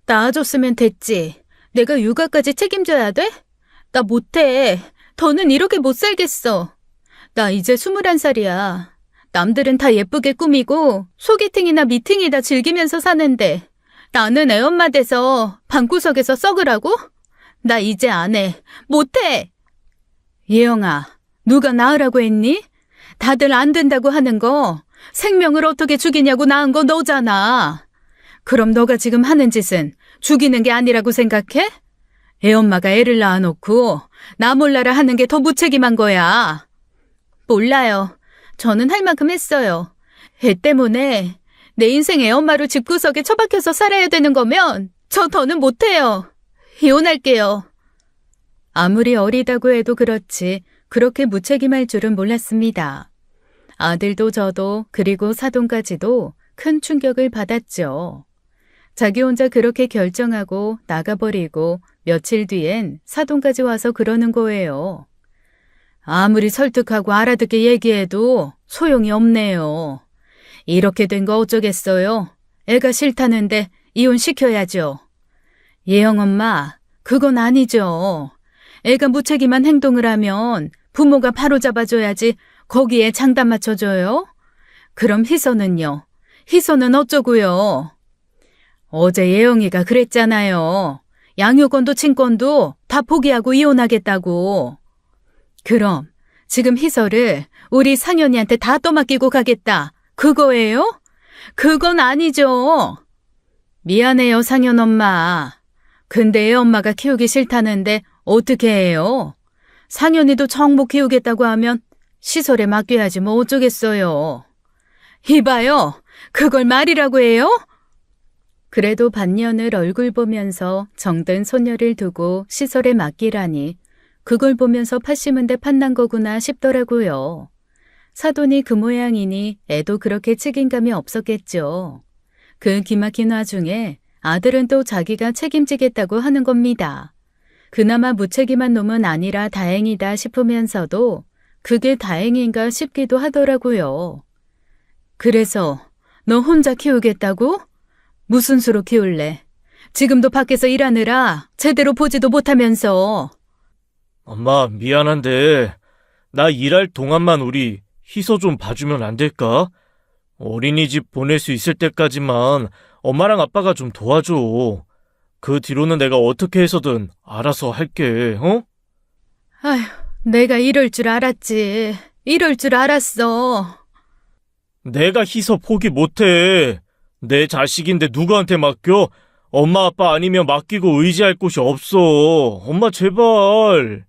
낳아줬으면 됐지. 내가 육아까지 책임져야 돼? 나 못해. 더는 이렇게 못 살겠어. 나 이제 21살이야. 남들은 다 예쁘게 꾸미고 소개팅이나 미팅이다 즐기면서 사는데 나는 애엄마 돼서 방구석에서 썩으라고? 나 이제 안 해. 못해. 예영아, 누가 낳으라고 했니? 다들 안 된다고 하는 거 생명을 어떻게 죽이냐고 낳은 거 너잖아. 그럼 너가 지금 하는 짓은 죽이는 게 아니라고 생각해? 애엄마가 애를 낳아놓고 나 몰라라 하는 게 더 무책임한 거야. 몰라요. 저는 할 만큼 했어요. 애 때문에 내 인생 애엄마로 집구석에 처박혀서 살아야 되는 거면 저 더는 못해요. 이혼할게요. 아무리 어리다고 해도 그렇지 그렇게 무책임할 줄은 몰랐습니다. 아들도 저도 그리고 사돈까지도 큰 충격을 받았죠. 자기 혼자 그렇게 결정하고 나가버리고 며칠 뒤엔 사돈까지 와서 그러는 거예요. 아무리 설득하고 알아듣게 얘기해도 소용이 없네요. 이렇게 된 거 어쩌겠어요. 애가 싫다는데 이혼시켜야죠. 예영 엄마, 그건 아니죠. 애가 무책임한 행동을 하면 부모가 바로 잡아줘야지 거기에 장단 맞춰줘요? 그럼 희서는요? 희서는 어쩌고요? 어제 예영이가 그랬잖아요. 양육권도 친권도 다 포기하고 이혼하겠다고. 그럼 지금 희서를 우리 상현이한테 다 떠맡기고 가겠다. 그거예요? 그건 아니죠. 미안해요, 상현 엄마. 근데 애 엄마가 키우기 싫다는데 어떻게 해요? 상현이도 정복 키우겠다고 하면 시설에 맡겨야지 뭐 어쩌겠어요. 이봐요. 그걸 말이라고 해요? 그래도 반년을 얼굴 보면서 정든 소녀를 두고 시설에 맡기라니 그걸 보면서 팥 심은 데 팥난 거구나 싶더라고요. 사돈이 그 모양이니 애도 그렇게 책임감이 없었겠죠. 그 기막힌 와중에 아들은 또 자기가 책임지겠다고 하는 겁니다. 그나마 무책임한 놈은 아니라 다행이다 싶으면서도 그게 다행인가 싶기도 하더라고요. 그래서 너 혼자 키우겠다고? 무슨 수로 키울래? 지금도 밖에서 일하느라 제대로 보지도 못하면서. 엄마, 미안한데, 나 일할 동안만 우리 희서 좀 봐주면 안 될까? 어린이집 보낼 수 있을 때까지만 엄마랑 아빠가 좀 도와줘. 그 뒤로는 내가 어떻게 해서든 알아서 할게, 어? 아휴, 내가 이럴 줄 알았지. 이럴 줄 알았어. 내가 희서 포기 못해. 내 자식인데 누구한테 맡겨? 엄마 아빠 아니면 맡기고 의지할 곳이 없어. 엄마 제발.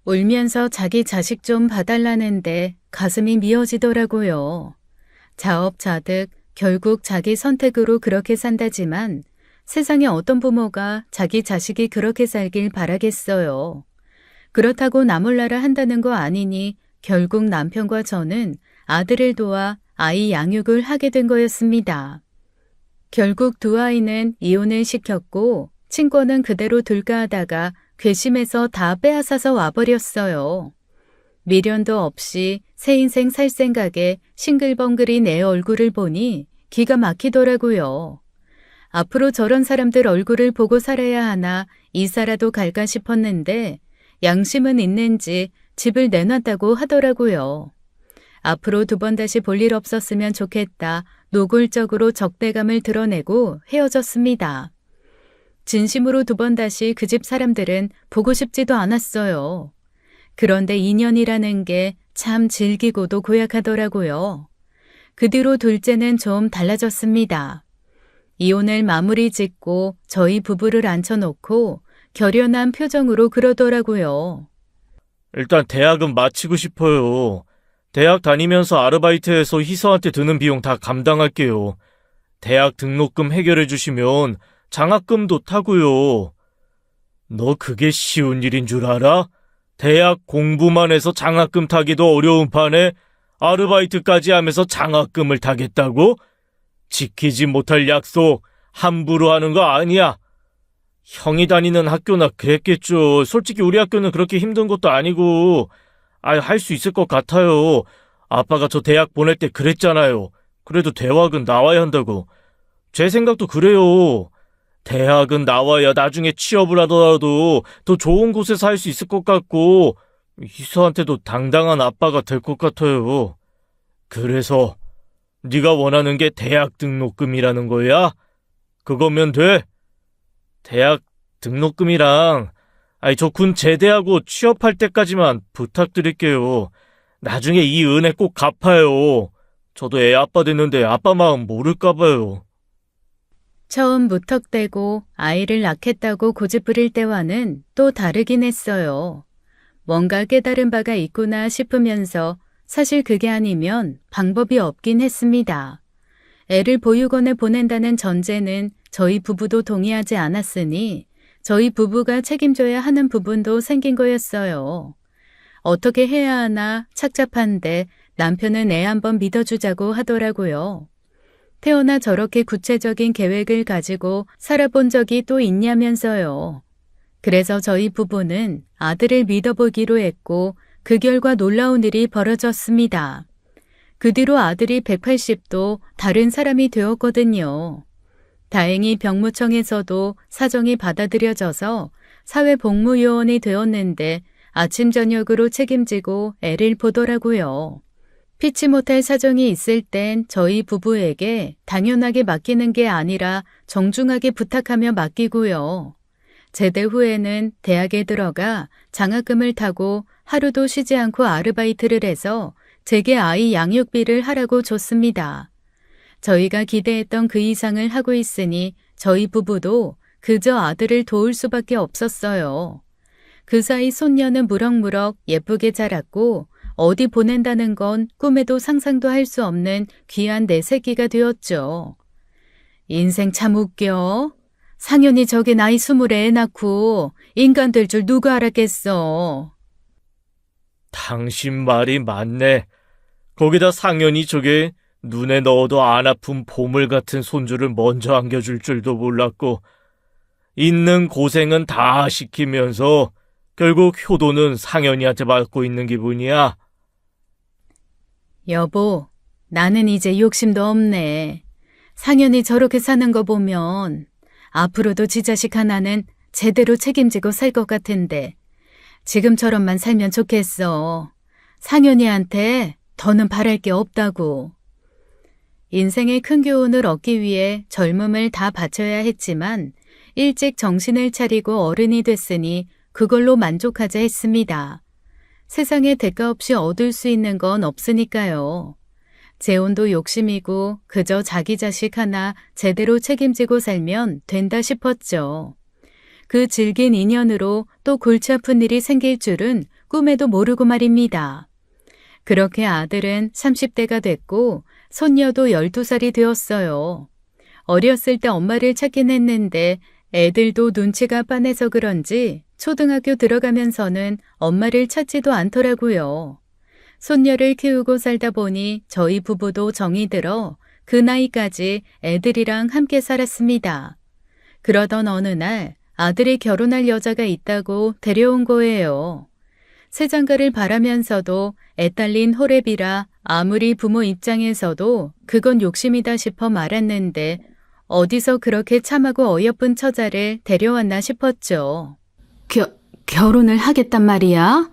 울면서 자기 자식 좀 봐달라는데 가슴이 미어지더라고요. 자업자득 결국 자기 선택으로 그렇게 산다지만 세상에 어떤 부모가 자기 자식이 그렇게 살길 바라겠어요. 그렇다고 나몰라라 한다는 거 아니니 결국 남편과 저는 아들을 도와 아이 양육을 하게 된 거였습니다. 결국 두 아이는 이혼을 시켰고 친권은 그대로 둘까 하다가 괘씸해서 다 빼앗아서 와버렸어요. 미련도 없이 새 인생 살 생각에 싱글벙글인 내 얼굴을 보니 기가 막히더라고요. 앞으로 저런 사람들 얼굴을 보고 살아야 하나 이사라도 갈까 싶었는데 양심은 있는지 집을 내놨다고 하더라고요. 앞으로 두 번 다시 볼 일 없었으면 좋겠다 노골적으로 적대감을 드러내고 헤어졌습니다. 진심으로 두 번 다시 그 집 사람들은 보고 싶지도 않았어요. 그런데 인연이라는 게 참 질기고도 고약하더라고요. 그 뒤로 둘째는 좀 달라졌습니다. 이혼을 마무리 짓고 저희 부부를 앉혀놓고 결연한 표정으로 그러더라고요. 일단 대학은 마치고 싶어요. 대학 다니면서 아르바이트해서 희서한테 드는 비용 다 감당할게요. 대학 등록금 해결해 주시면 장학금도 타고요. 너 그게 쉬운 일인 줄 알아? 대학 공부만 해서 장학금 타기도 어려운 판에 아르바이트까지 하면서 장학금을 타겠다고? 지키지 못할 약속 함부로 하는 거 아니야. 형이 다니는 학교나 그랬겠죠. 솔직히 우리 학교는 그렇게 힘든 것도 아니고 할 수 있을 것 같아요. 아빠가 저 대학 보낼 때 그랬잖아요. 그래도 대학은 나와야 한다고. 제 생각도 그래요. 대학은 나와야 나중에 취업을 하더라도 더 좋은 곳에서 할 수 있을 것 같고 희서한테도 당당한 아빠가 될 것 같아요. 그래서 네가 원하는 게 대학 등록금이라는 거야? 그거면 돼. 대학 등록금이랑 저 군 제대하고 취업할 때까지만 부탁드릴게요. 나중에 이 은혜 꼭 갚아요. 저도 애 아빠 됐는데 아빠 마음 모를까 봐요. 처음 무턱대고 아이를 낳겠다고 고집부릴 때와는 또 다르긴 했어요. 뭔가 깨달은 바가 있구나 싶으면서 사실 그게 아니면 방법이 없긴 했습니다. 애를 보육원에 보낸다는 전제는 저희 부부도 동의하지 않았으니 저희 부부가 책임져야 하는 부분도 생긴 거였어요. 어떻게 해야 하나 착잡한데 남편은 애 한번 믿어주자고 하더라고요. 태어나 저렇게 구체적인 계획을 가지고 살아본 적이 또 있냐면서요. 그래서 저희 부부는 아들을 믿어보기로 했고 그 결과 놀라운 일이 벌어졌습니다. 그 뒤로 아들이 180도 다른 사람이 되었거든요. 다행히 병무청에서도 사정이 받아들여져서 사회복무요원이 되었는데 아침 저녁으로 책임지고 애를 보더라고요. 피치 못할 사정이 있을 땐 저희 부부에게 당연하게 맡기는 게 아니라 정중하게 부탁하며 맡기고요. 제대 후에는 대학에 들어가 장학금을 타고 하루도 쉬지 않고 아르바이트를 해서 제게 아이 양육비를 하라고 줬습니다. 저희가 기대했던 그 이상을 하고 있으니 저희 부부도 그저 아들을 도울 수밖에 없었어요. 그 사이 손녀는 무럭무럭 예쁘게 자랐고 어디 보낸다는 건 꿈에도 상상도 할 수 없는 귀한 내 새끼가 되었죠. 인생 참 웃겨. 상현이 저게 나이 20에 애 낳고 인간 될 줄 누가 알았겠어. 당신 말이 맞네. 거기다 상현이 저게 눈에 넣어도 안 아픈 보물 같은 손주를 먼저 안겨줄 줄도 몰랐고, 있는 고생은 다 시키면서 결국 효도는 상현이한테 받고 있는 기분이야. 여보, 나는 이제 욕심도 없네. 상현이 저렇게 사는 거 보면 앞으로도 지 자식 하나는 제대로 책임지고 살 것 같은데 지금처럼만 살면 좋겠어. 상현이한테 더는 바랄 게 없다고. 인생의 큰 교훈을 얻기 위해 젊음을 다 바쳐야 했지만 일찍 정신을 차리고 어른이 됐으니 그걸로 만족하자 했습니다. 세상에 대가 없이 얻을 수 있는 건 없으니까요. 재혼도 욕심이고 그저 자기 자식 하나 제대로 책임지고 살면 된다 싶었죠. 그 질긴 인연으로 또 골치 아픈 일이 생길 줄은 꿈에도 모르고 말입니다. 그렇게 아들은 30대가 됐고 손녀도 12살이 되었어요. 어렸을 때 엄마를 찾긴 했는데 애들도 눈치가 빤해서 그런지 초등학교 들어가면서는 엄마를 찾지도 않더라고요. 손녀를 키우고 살다 보니 저희 부부도 정이 들어 그 나이까지 애들이랑 함께 살았습니다. 그러던 어느 날 아들이 결혼할 여자가 있다고 데려온 거예요. 새장가를 바라면서도 애딸린 호랩이라 아무리 부모 입장에서도 그건 욕심이다 싶어 말았는데 어디서 그렇게 참하고 어여쁜 처자를 데려왔나 싶었죠. 결혼을 하겠단 말이야?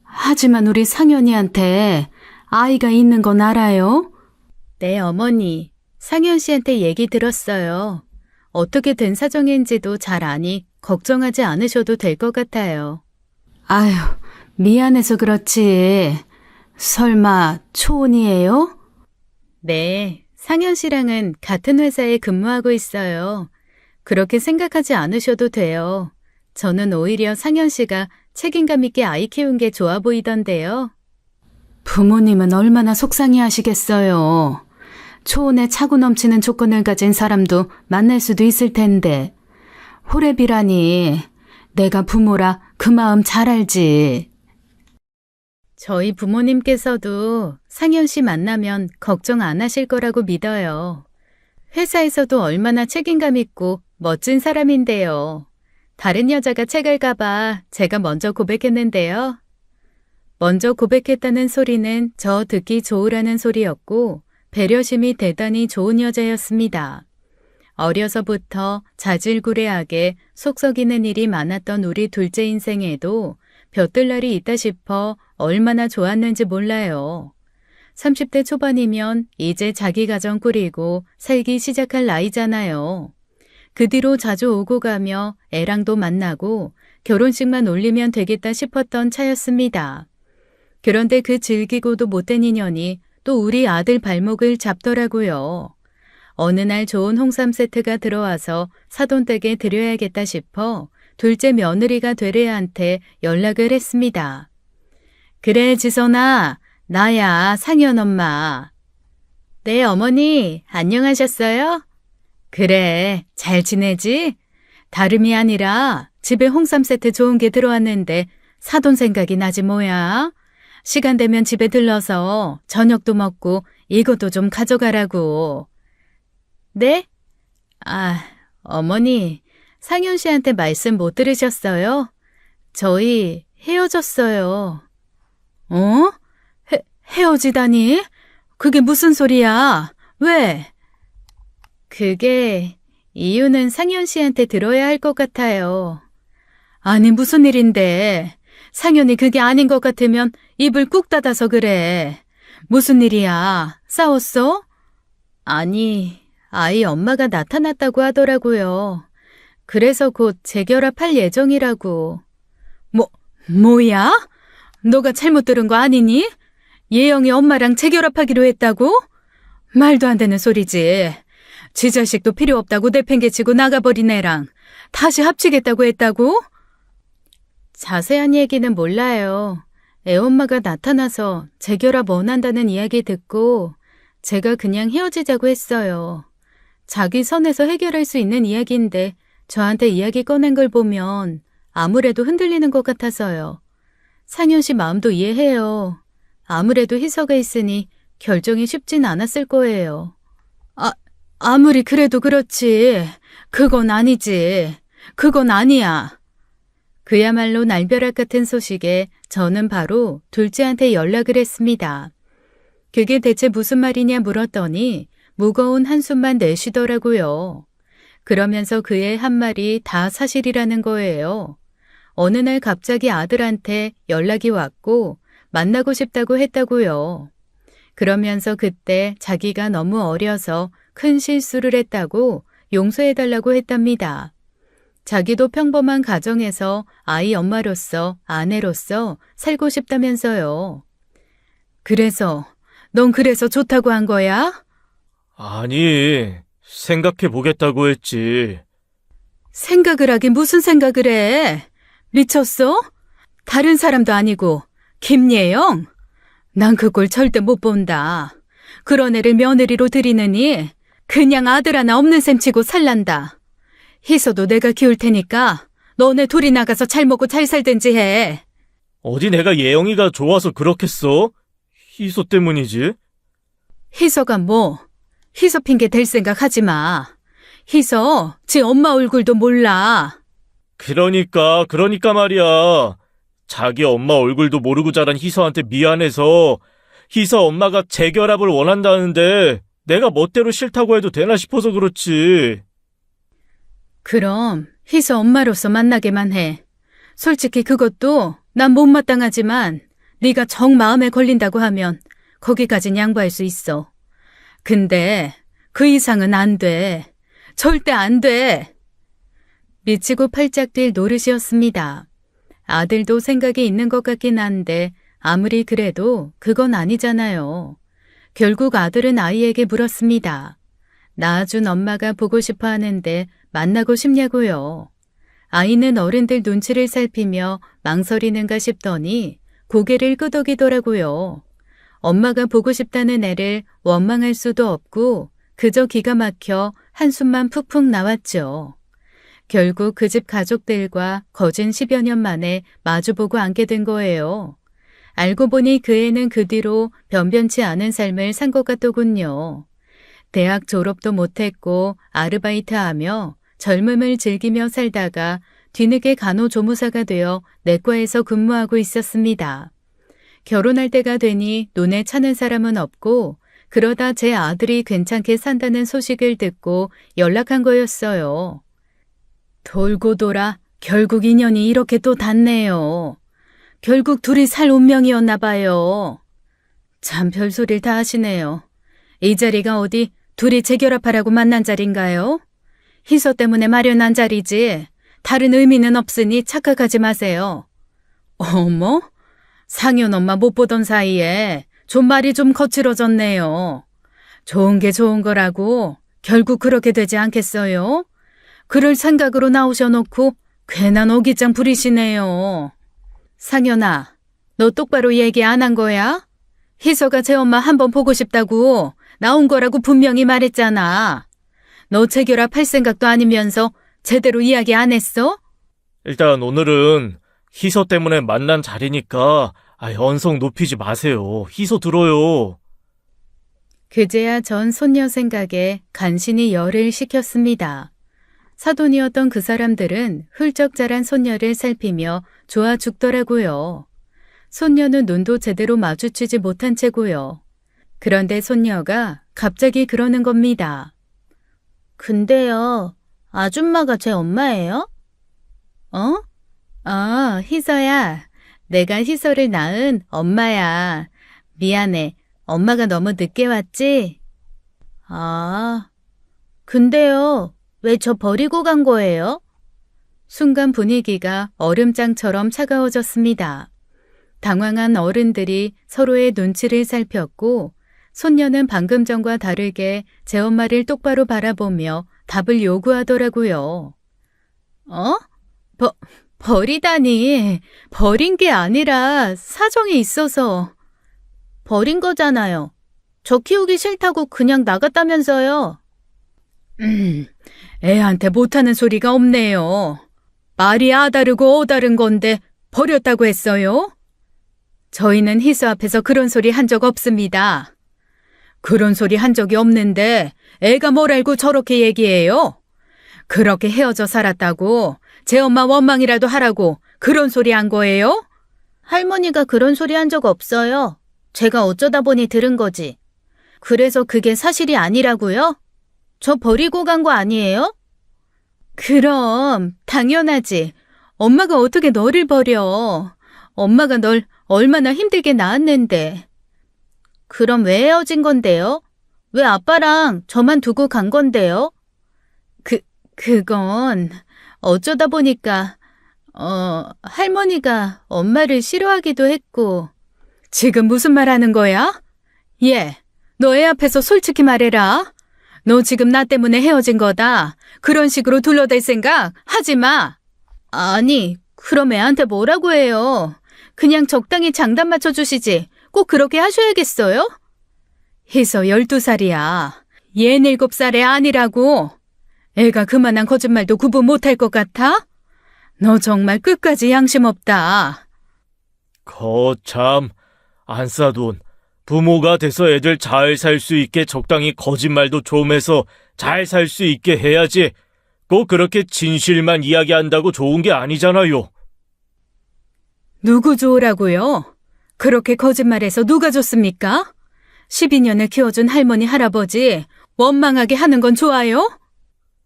하지만 우리 상현이한테 아이가 있는 건 알아요? 네, 어머니. 상현 씨한테 얘기 들었어요. 어떻게 된 사정인지도 잘 아니 걱정하지 않으셔도 될 것 같아요. 아유, 미안해서 그렇지. 설마 초혼이에요? 네, 상현 씨랑은 같은 회사에 근무하고 있어요. 그렇게 생각하지 않으셔도 돼요. 저는 오히려 상현 씨가 책임감 있게 아이 키운 게 좋아 보이던데요. 부모님은 얼마나 속상해 하시겠어요. 초혼에 차고 넘치는 조건을 가진 사람도 만날 수도 있을 텐데. 호랩이라니 내가 부모라 그 마음 잘 알지. 저희 부모님께서도 상현 씨 만나면 걱정 안 하실 거라고 믿어요. 회사에서도 얼마나 책임감 있고 멋진 사람인데요. 다른 여자가 채갈까봐 제가 먼저 고백했는데요. 먼저 고백했다는 소리는 저 듣기 좋으라는 소리였고 배려심이 대단히 좋은 여자였습니다. 어려서부터 자질구레하게 속 썩이는 일이 많았던 우리 둘째 인생에도 볕들 날이 있다 싶어 얼마나 좋았는지 몰라요. 30대 초반이면 이제 자기 가정 꾸리고 살기 시작할 나이잖아요. 그 뒤로 자주 오고 가며 애랑도 만나고 결혼식만 올리면 되겠다 싶었던 차였습니다. 그런데 그 즐기고도 못된 인연이 또 우리 아들 발목을 잡더라고요. 어느 날 좋은 홍삼 세트가 들어와서 사돈댁에 드려야겠다 싶어 둘째 며느리가 될 애한테 연락을 했습니다. 그래, 지선아. 나야, 상현 엄마. 네, 어머니. 안녕하셨어요? 그래, 잘 지내지? 다름이 아니라 집에 홍삼 세트 좋은 게 들어왔는데 사돈 생각이 나지 뭐야? 시간 되면 집에 들러서 저녁도 먹고 이것도 좀 가져가라고. 네? 아, 어머니, 상현 씨한테 말씀 못 들으셨어요? 저희 헤어졌어요. 어? 헤어지다니? 그게 무슨 소리야? 왜? 그게 이유는 상현 씨한테 들어야 할 것 같아요. 아니, 무슨 일인데? 상현이 그게 아닌 것 같으면 입을 꾹 닫아서 그래. 무슨 일이야? 싸웠어? 아니, 아이 엄마가 나타났다고 하더라고요. 그래서 곧 재결합할 예정이라고. 뭐야? 너가 잘못 들은 거 아니니? 예영이 엄마랑 재결합하기로 했다고? 말도 안 되는 소리지. 지 자식도 필요 없다고 내팽개치고 나가버린 애랑 다시 합치겠다고 했다고? 자세한 얘기는 몰라요. 애엄마가 나타나서 재결합 원한다는 이야기 듣고 제가 그냥 헤어지자고 했어요. 자기 선에서 해결할 수 있는 이야기인데 저한테 이야기 꺼낸 걸 보면 아무래도 흔들리는 것 같아서요. 상현 씨 마음도 이해해요. 아무래도 희서가 있으니 결정이 쉽진 않았을 거예요. 아무리 그래도 그렇지. 그건 아니지. 그건 아니야. 그야말로 날벼락 같은 소식에 저는 바로 둘째한테 연락을 했습니다. 그게 대체 무슨 말이냐 물었더니 무거운 한숨만 내쉬더라고요. 그러면서 그의 한 말이 다 사실이라는 거예요. 어느 날 갑자기 아들한테 연락이 왔고 만나고 싶다고 했다고요. 그러면서 그때 자기가 너무 어려서 큰 실수를 했다고 용서해달라고 했답니다. 자기도 평범한 가정에서 아이 엄마로서 아내로서 살고 싶다면서요. 그래서 넌 그래서 좋다고 한 거야? 아니, 생각해 보겠다고 했지. 생각을 하긴 무슨 생각을 해? 미쳤어? 다른 사람도 아니고 김예영? 난 그 꼴 절대 못 본다. 그런 애를 며느리로 들이느니 그냥 아들 하나 없는 셈 치고 살란다. 희서도 내가 키울 테니까 너네 둘이 나가서 잘 먹고 잘 살든지 해. 어디 내가 예영이가 좋아서 그렇겠어? 희소 때문이지. 희서가 뭐? 희서 핑계 댈 생각 하지 마. 희서 지 엄마 얼굴도 몰라. 그러니까 말이야. 자기 엄마 얼굴도 모르고 자란 희서한테 미안해서 희서 엄마가 재결합을 원한다는데 내가 멋대로 싫다고 해도 되나 싶어서 그렇지. 그럼 희서 엄마로서 만나게만 해. 솔직히 그것도 난 못마땅하지만 네가 정 마음에 걸린다고 하면 거기까진 양보할 수 있어. 근데 그 이상은 안 돼. 절대 안 돼. 미치고 팔짝 뛸 노릇이었습니다. 아들도 생각이 있는 것 같긴 한데 아무리 그래도 그건 아니잖아요. 결국 아들은 아이에게 물었습니다. 낳아준 엄마가 보고 싶어 하는데 만나고 싶냐고요. 아이는 어른들 눈치를 살피며 망설이는가 싶더니 고개를 끄덕이더라고요. 엄마가 보고 싶다는 애를 원망할 수도 없고 그저 기가 막혀 한숨만 푹푹 나왔죠. 결국 그 집 가족들과 거진 10여 년 만에 마주보고 앉게 된 거예요. 알고 보니 그 애는 그 뒤로 변변치 않은 삶을 산 것 같더군요. 대학 졸업도 못했고 아르바이트하며 젊음을 즐기며 살다가 뒤늦게 간호조무사가 되어 내과에서 근무하고 있었습니다. 결혼할 때가 되니 눈에 차는 사람은 없고 그러다 제 아들이 괜찮게 산다는 소식을 듣고 연락한 거였어요. 돌고 돌아 결국 인연이 이렇게 또 닿네요. 결국 둘이 살 운명이었나 봐요. 참 별소리를 다 하시네요. 이 자리가 어디 둘이 재결합하라고 만난 자리인가요? 희서 때문에 마련한 자리지 다른 의미는 없으니 착각하지 마세요. 어머? 상현 엄마 못 보던 사이에 존말이 좀 거칠어졌네요. 좋은 게 좋은 거라고 결국 그렇게 되지 않겠어요? 그럴 생각으로 나오셔놓고 괜한 오기장 부리시네요. 상현아, 너 똑바로 얘기 안 한 거야? 희서가 제 엄마 한번 보고 싶다고 나온 거라고 분명히 말했잖아. 너 재결합할 생각도 아니면서 제대로 이야기 안 했어? 일단 오늘은 희서 때문에 만난 자리니까 언성 높이지 마세요. 희서 들어요. 그제야 전 손녀 생각에 간신히 열을 식혔습니다. 사돈이었던 그 사람들은 훌쩍 자란 손녀를 살피며 좋아 죽더라고요. 손녀는 눈도 제대로 마주치지 못한 채고요. 그런데 손녀가 갑자기 그러는 겁니다. 근데요, 아줌마가 제 엄마예요? 어? 희서야. 내가 희서를 낳은 엄마야. 미안해. 엄마가 너무 늦게 왔지? 근데요, 왜 저 버리고 간 거예요? 순간 분위기가 얼음장처럼 차가워졌습니다. 당황한 어른들이 서로의 눈치를 살폈고 손녀는 방금 전과 다르게 제 엄마를 똑바로 바라보며 답을 요구하더라고요. 버리다니. 버린 게 아니라 사정이 있어서. 버린 거잖아요. 저 키우기 싫다고 그냥 나갔다면서요. 애한테 못하는 소리가 없네요. 말이 아다르고 어다른 건데 버렸다고 했어요? 저희는 희수 앞에서 그런 소리 한 적 없습니다. 그런 소리 한 적이 없는데 애가 뭘 알고 저렇게 얘기해요? 그렇게 헤어져 살았다고 제 엄마 원망이라도 하라고 그런 소리 한 거예요? 할머니가 그런 소리 한 적 없어요. 제가 어쩌다 보니 들은 거지. 그래서 그게 사실이 아니라고요? 저 버리고 간 거 아니에요? 그럼 당연하지. 엄마가 어떻게 너를 버려. 엄마가 널 얼마나 힘들게 낳았는데. 그럼 왜 헤어진 건데요? 왜 아빠랑 저만 두고 간 건데요? 그건 어쩌다 보니까 할머니가 엄마를 싫어하기도 했고. 지금 무슨 말 하는 거야? 얘, 너 애 앞에서 솔직히 말해라. 너 지금 나 때문에 헤어진 거다. 그런 식으로 둘러댈 생각 하지 마. 아니, 그럼 애한테 뭐라고 해요? 그냥 적당히 장단 맞춰주시지. 꼭 그렇게 하셔야겠어요? 희서 12살이야. 얘 7살애 아니라고. 애가 그만한 거짓말도 구분 못할 것 같아? 너 정말 끝까지 양심 없다. 거참, 안 싸돈. 부모가 돼서 애들 잘 살 수 있게 적당히 거짓말도 좀 해서 잘 살 수 있게 해야지. 꼭 그렇게 진실만 이야기한다고 좋은 게 아니잖아요. 누구 좋으라고요? 그렇게 거짓말해서 누가 좋습니까? 12년을 키워준 할머니 할아버지 원망하게 하는 건 좋아요?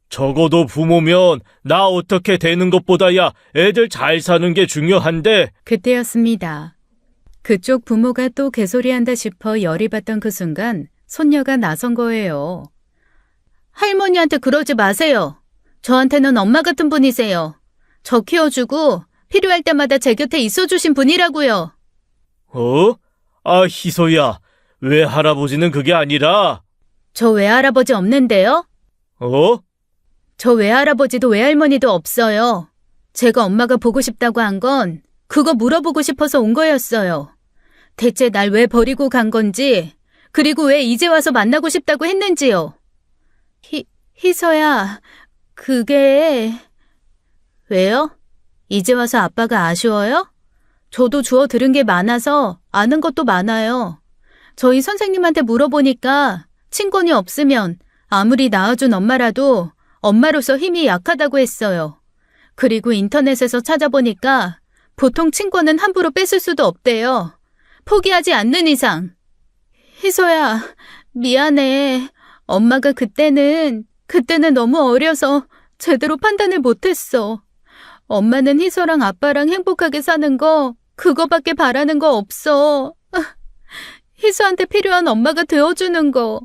적어도 부모면 나 어떻게 되는 것보다야 애들 잘 사는 게 중요한데. 그때였습니다. 그쪽 부모가 또 개소리한다 싶어 열이 받던 그 순간 손녀가 나선 거예요. 할머니한테 그러지 마세요. 저한테는 엄마 같은 분이세요. 저 키워주고 필요할 때마다 제 곁에 있어주신 분이라고요. 어? 아, 희소야. 외할아버지는 그게 아니라. 저 외할아버지 없는데요? 어? 저 외할아버지도 외할머니도 없어요. 제가 엄마가 보고 싶다고 한 건 그거 물어보고 싶어서 온 거였어요. 대체 날 왜 버리고 간 건지, 그리고 왜 이제 와서 만나고 싶다고 했는지요. 희서야, 그게... 왜요? 이제 와서 아빠가 아쉬워요? 저도 주워 들은 게 많아서 아는 것도 많아요. 저희 선생님한테 물어보니까 친권이 없으면 아무리 낳아준 엄마라도 엄마로서 힘이 약하다고 했어요. 그리고 인터넷에서 찾아보니까 보통 친권은 함부로 뺏을 수도 없대요. 포기하지 않는 이상. 희소야, 미안해. 엄마가 그때는 너무 어려서 제대로 판단을 못했어. 엄마는 희서랑 아빠랑 행복하게 사는 거 그거밖에 바라는 거 없어. 희수한테 필요한 엄마가 되어주는 거.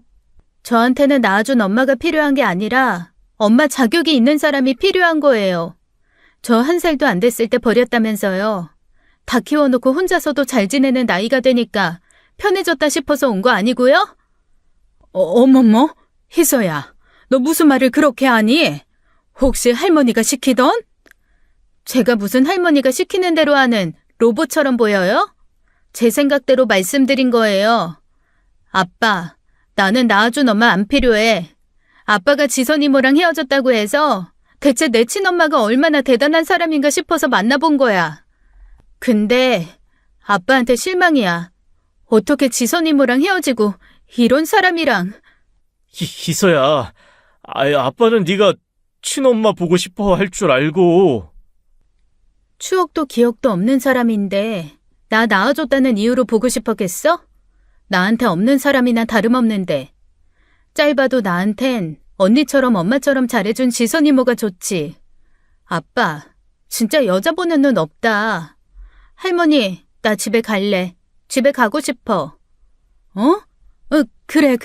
저한테는 낳아준 엄마가 필요한 게 아니라 엄마 자격이 있는 사람이 필요한 거예요. 저 1살도 안 됐을 때 버렸다면서요. 다 키워놓고 혼자서도 잘 지내는 나이가 되니까 편해졌다 싶어서 온 거 아니고요? 어머머, 희서야, 너 무슨 말을 그렇게 하니? 혹시 할머니가 시키던? 제가 무슨 할머니가 시키는 대로 하는 로봇처럼 보여요? 제 생각대로 말씀드린 거예요. 아빠, 나는 낳아준 엄마 안 필요해. 아빠가 지선 이모랑 헤어졌다고 해서 대체 내 친엄마가 얼마나 대단한 사람인가 싶어서 만나본 거야. 근데 아빠한테 실망이야. 어떻게 지선 이모랑 헤어지고 이런 사람이랑. 희서야, 아빠는 네가 친엄마 보고 싶어 할 줄 알고. 추억도 기억도 없는 사람인데 나 낳아줬다는 이유로 보고 싶었겠어? 나한테 없는 사람이나 다름없는데. 짧아도 나한텐 언니처럼 엄마처럼 잘해준 지선 이모가 좋지. 아빠, 진짜 여자 보는 눈 없다. 할머니, 나 집에 갈래. 집에 가고 싶어. 어? 그래.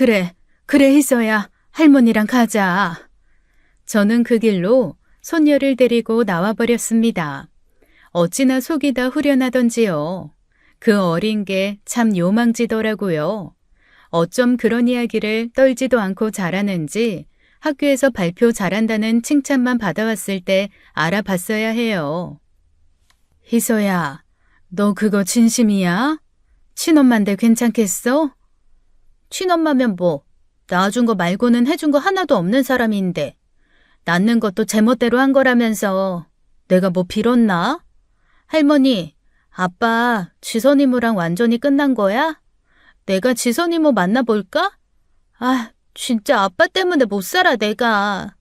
그래, 희서야. 할머니랑 가자. 저는 그 길로 손녀를 데리고 나와버렸습니다. 어찌나 속이 다 후련하던지요. 그 어린 게 참 요망지더라고요. 어쩜 그런 이야기를 떨지도 않고 잘하는지 학교에서 발표 잘한다는 칭찬만 받아왔을 때 알아봤어야 해요. 희서야, 너 그거 진심이야? 친엄마인데 괜찮겠어? 친엄마면 뭐, 낳아준 거 말고는 해준 거 하나도 없는 사람인데 낳는 것도 제멋대로 한 거라면서 내가 뭐 빌었나? 할머니, 아빠, 지선 이모랑 완전히 끝난 거야? 내가 지선 이모 만나볼까? 아, 진짜 아빠 때문에 못 살아, 내가.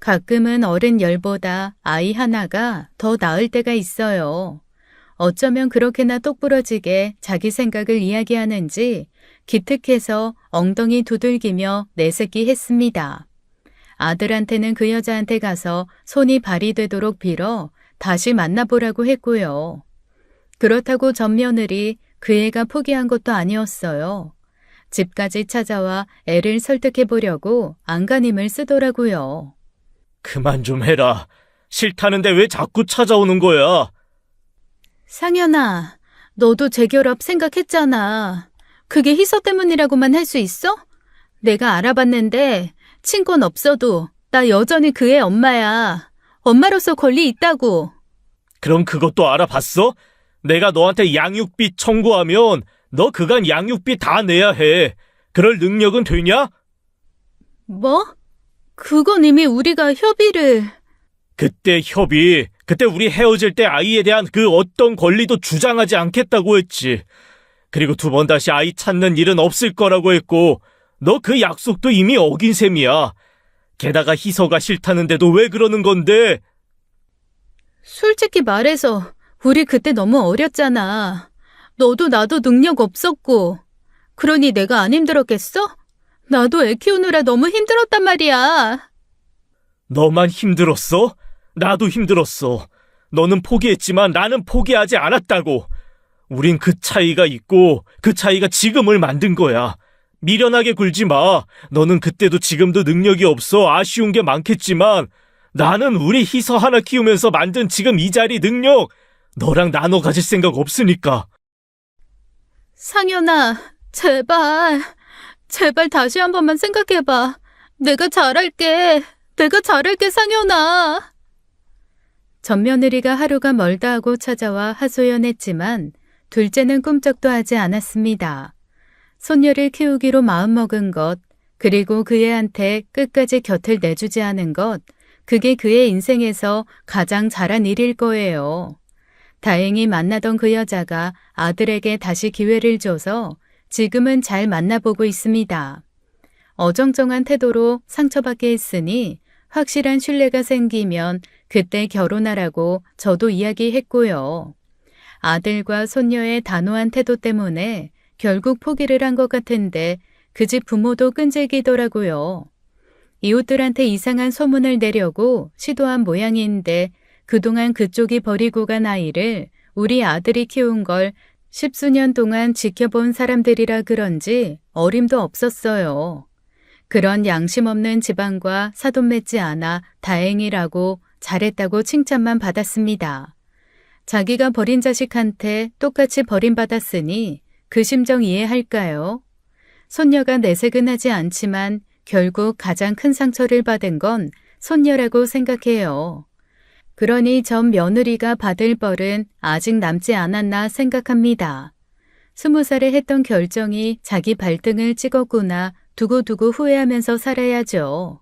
가끔은 어른 열보다 아이 하나가 더 나을 때가 있어요. 어쩌면 그렇게나 똑부러지게 자기 생각을 이야기하는지 기특해서 엉덩이 두들기며 내새끼 했습니다. 아들한테는 그 여자한테 가서 손이 발이 되도록 빌어 다시 만나보라고 했고요. 그렇다고 전 며느리 그 애가 포기한 것도 아니었어요. 집까지 찾아와 애를 설득해보려고 안간힘을 쓰더라고요. 그만 좀 해라. 싫다는데 왜 자꾸 찾아오는 거야? 상현아, 너도 재결합 생각했잖아. 그게 희서 때문이라고만 할 수 있어? 내가 알아봤는데 친권 없어도 나 여전히 그 애 엄마야. 엄마로서 권리 있다고. 그럼 그것도 알아봤어? 내가 너한테 양육비 청구하면 너 그간 양육비 다 내야 해. 그럴 능력은 되냐? 뭐? 그건 이미 우리가 협의를... 그때 우리 헤어질 때 아이에 대한 그 어떤 권리도 주장하지 않겠다고 했지. 그리고 두 번 다시 아이 찾는 일은 없을 거라고 했고, 너 그 약속도 이미 어긴 셈이야. 게다가 희서가 싫다는데도 왜 그러는 건데? 솔직히 말해서 우리 그때 너무 어렸잖아. 너도 나도 능력 없었고. 그러니 내가 안 힘들었겠어? 나도 애 키우느라 너무 힘들었단 말이야. 너만 힘들었어? 나도 힘들었어. 너는 포기했지만 나는 포기하지 않았다고. 우린 그 차이가 있고 그 차이가 지금을 만든 거야. 미련하게 굴지 마. 너는 그때도 지금도 능력이 없어 아쉬운 게 많겠지만 나는 우리 희서 하나 키우면서 만든 지금 이 자리 능력 너랑 나눠 가질 생각 없으니까. 상현아, 제발 다시 한 번만 생각해봐. 내가 잘할게, 상현아. 전 며느리가 하루가 멀다 하고 찾아와 하소연했지만 둘째는 꿈쩍도 하지 않았습니다. 손녀를 키우기로 마음먹은 것, 그리고 그 애한테 끝까지 곁을 내주지 않은 것, 그게 그의 인생에서 가장 잘한 일일 거예요. 다행히 만나던 그 여자가 아들에게 다시 기회를 줘서 지금은 잘 만나보고 있습니다. 어정쩡한 태도로 상처받게 했으니 확실한 신뢰가 생기면 그때 결혼하라고 저도 이야기했고요. 아들과 손녀의 단호한 태도 때문에 결국 포기를 한 것 같은데 그 집 부모도 끈질기더라고요. 이웃들한테 이상한 소문을 내려고 시도한 모양인데 그동안 그쪽이 버리고 간 아이를 우리 아들이 키운 걸 십수년 동안 지켜본 사람들이라 그런지 어림도 없었어요. 그런 양심 없는 집안과 사돈 맺지 않아 다행이라고 잘했다고 칭찬만 받았습니다. 자기가 버린 자식한테 똑같이 버림받았으니 그 심정 이해할까요? 손녀가 내색은 하지 않지만 결국 가장 큰 상처를 받은 건 손녀라고 생각해요. 그러니 전 며느리가 받을 벌은 아직 남지 않았나 생각합니다. 20살에 했던 결정이 자기 발등을 찍었구나 두고두고 후회하면서 살아야죠.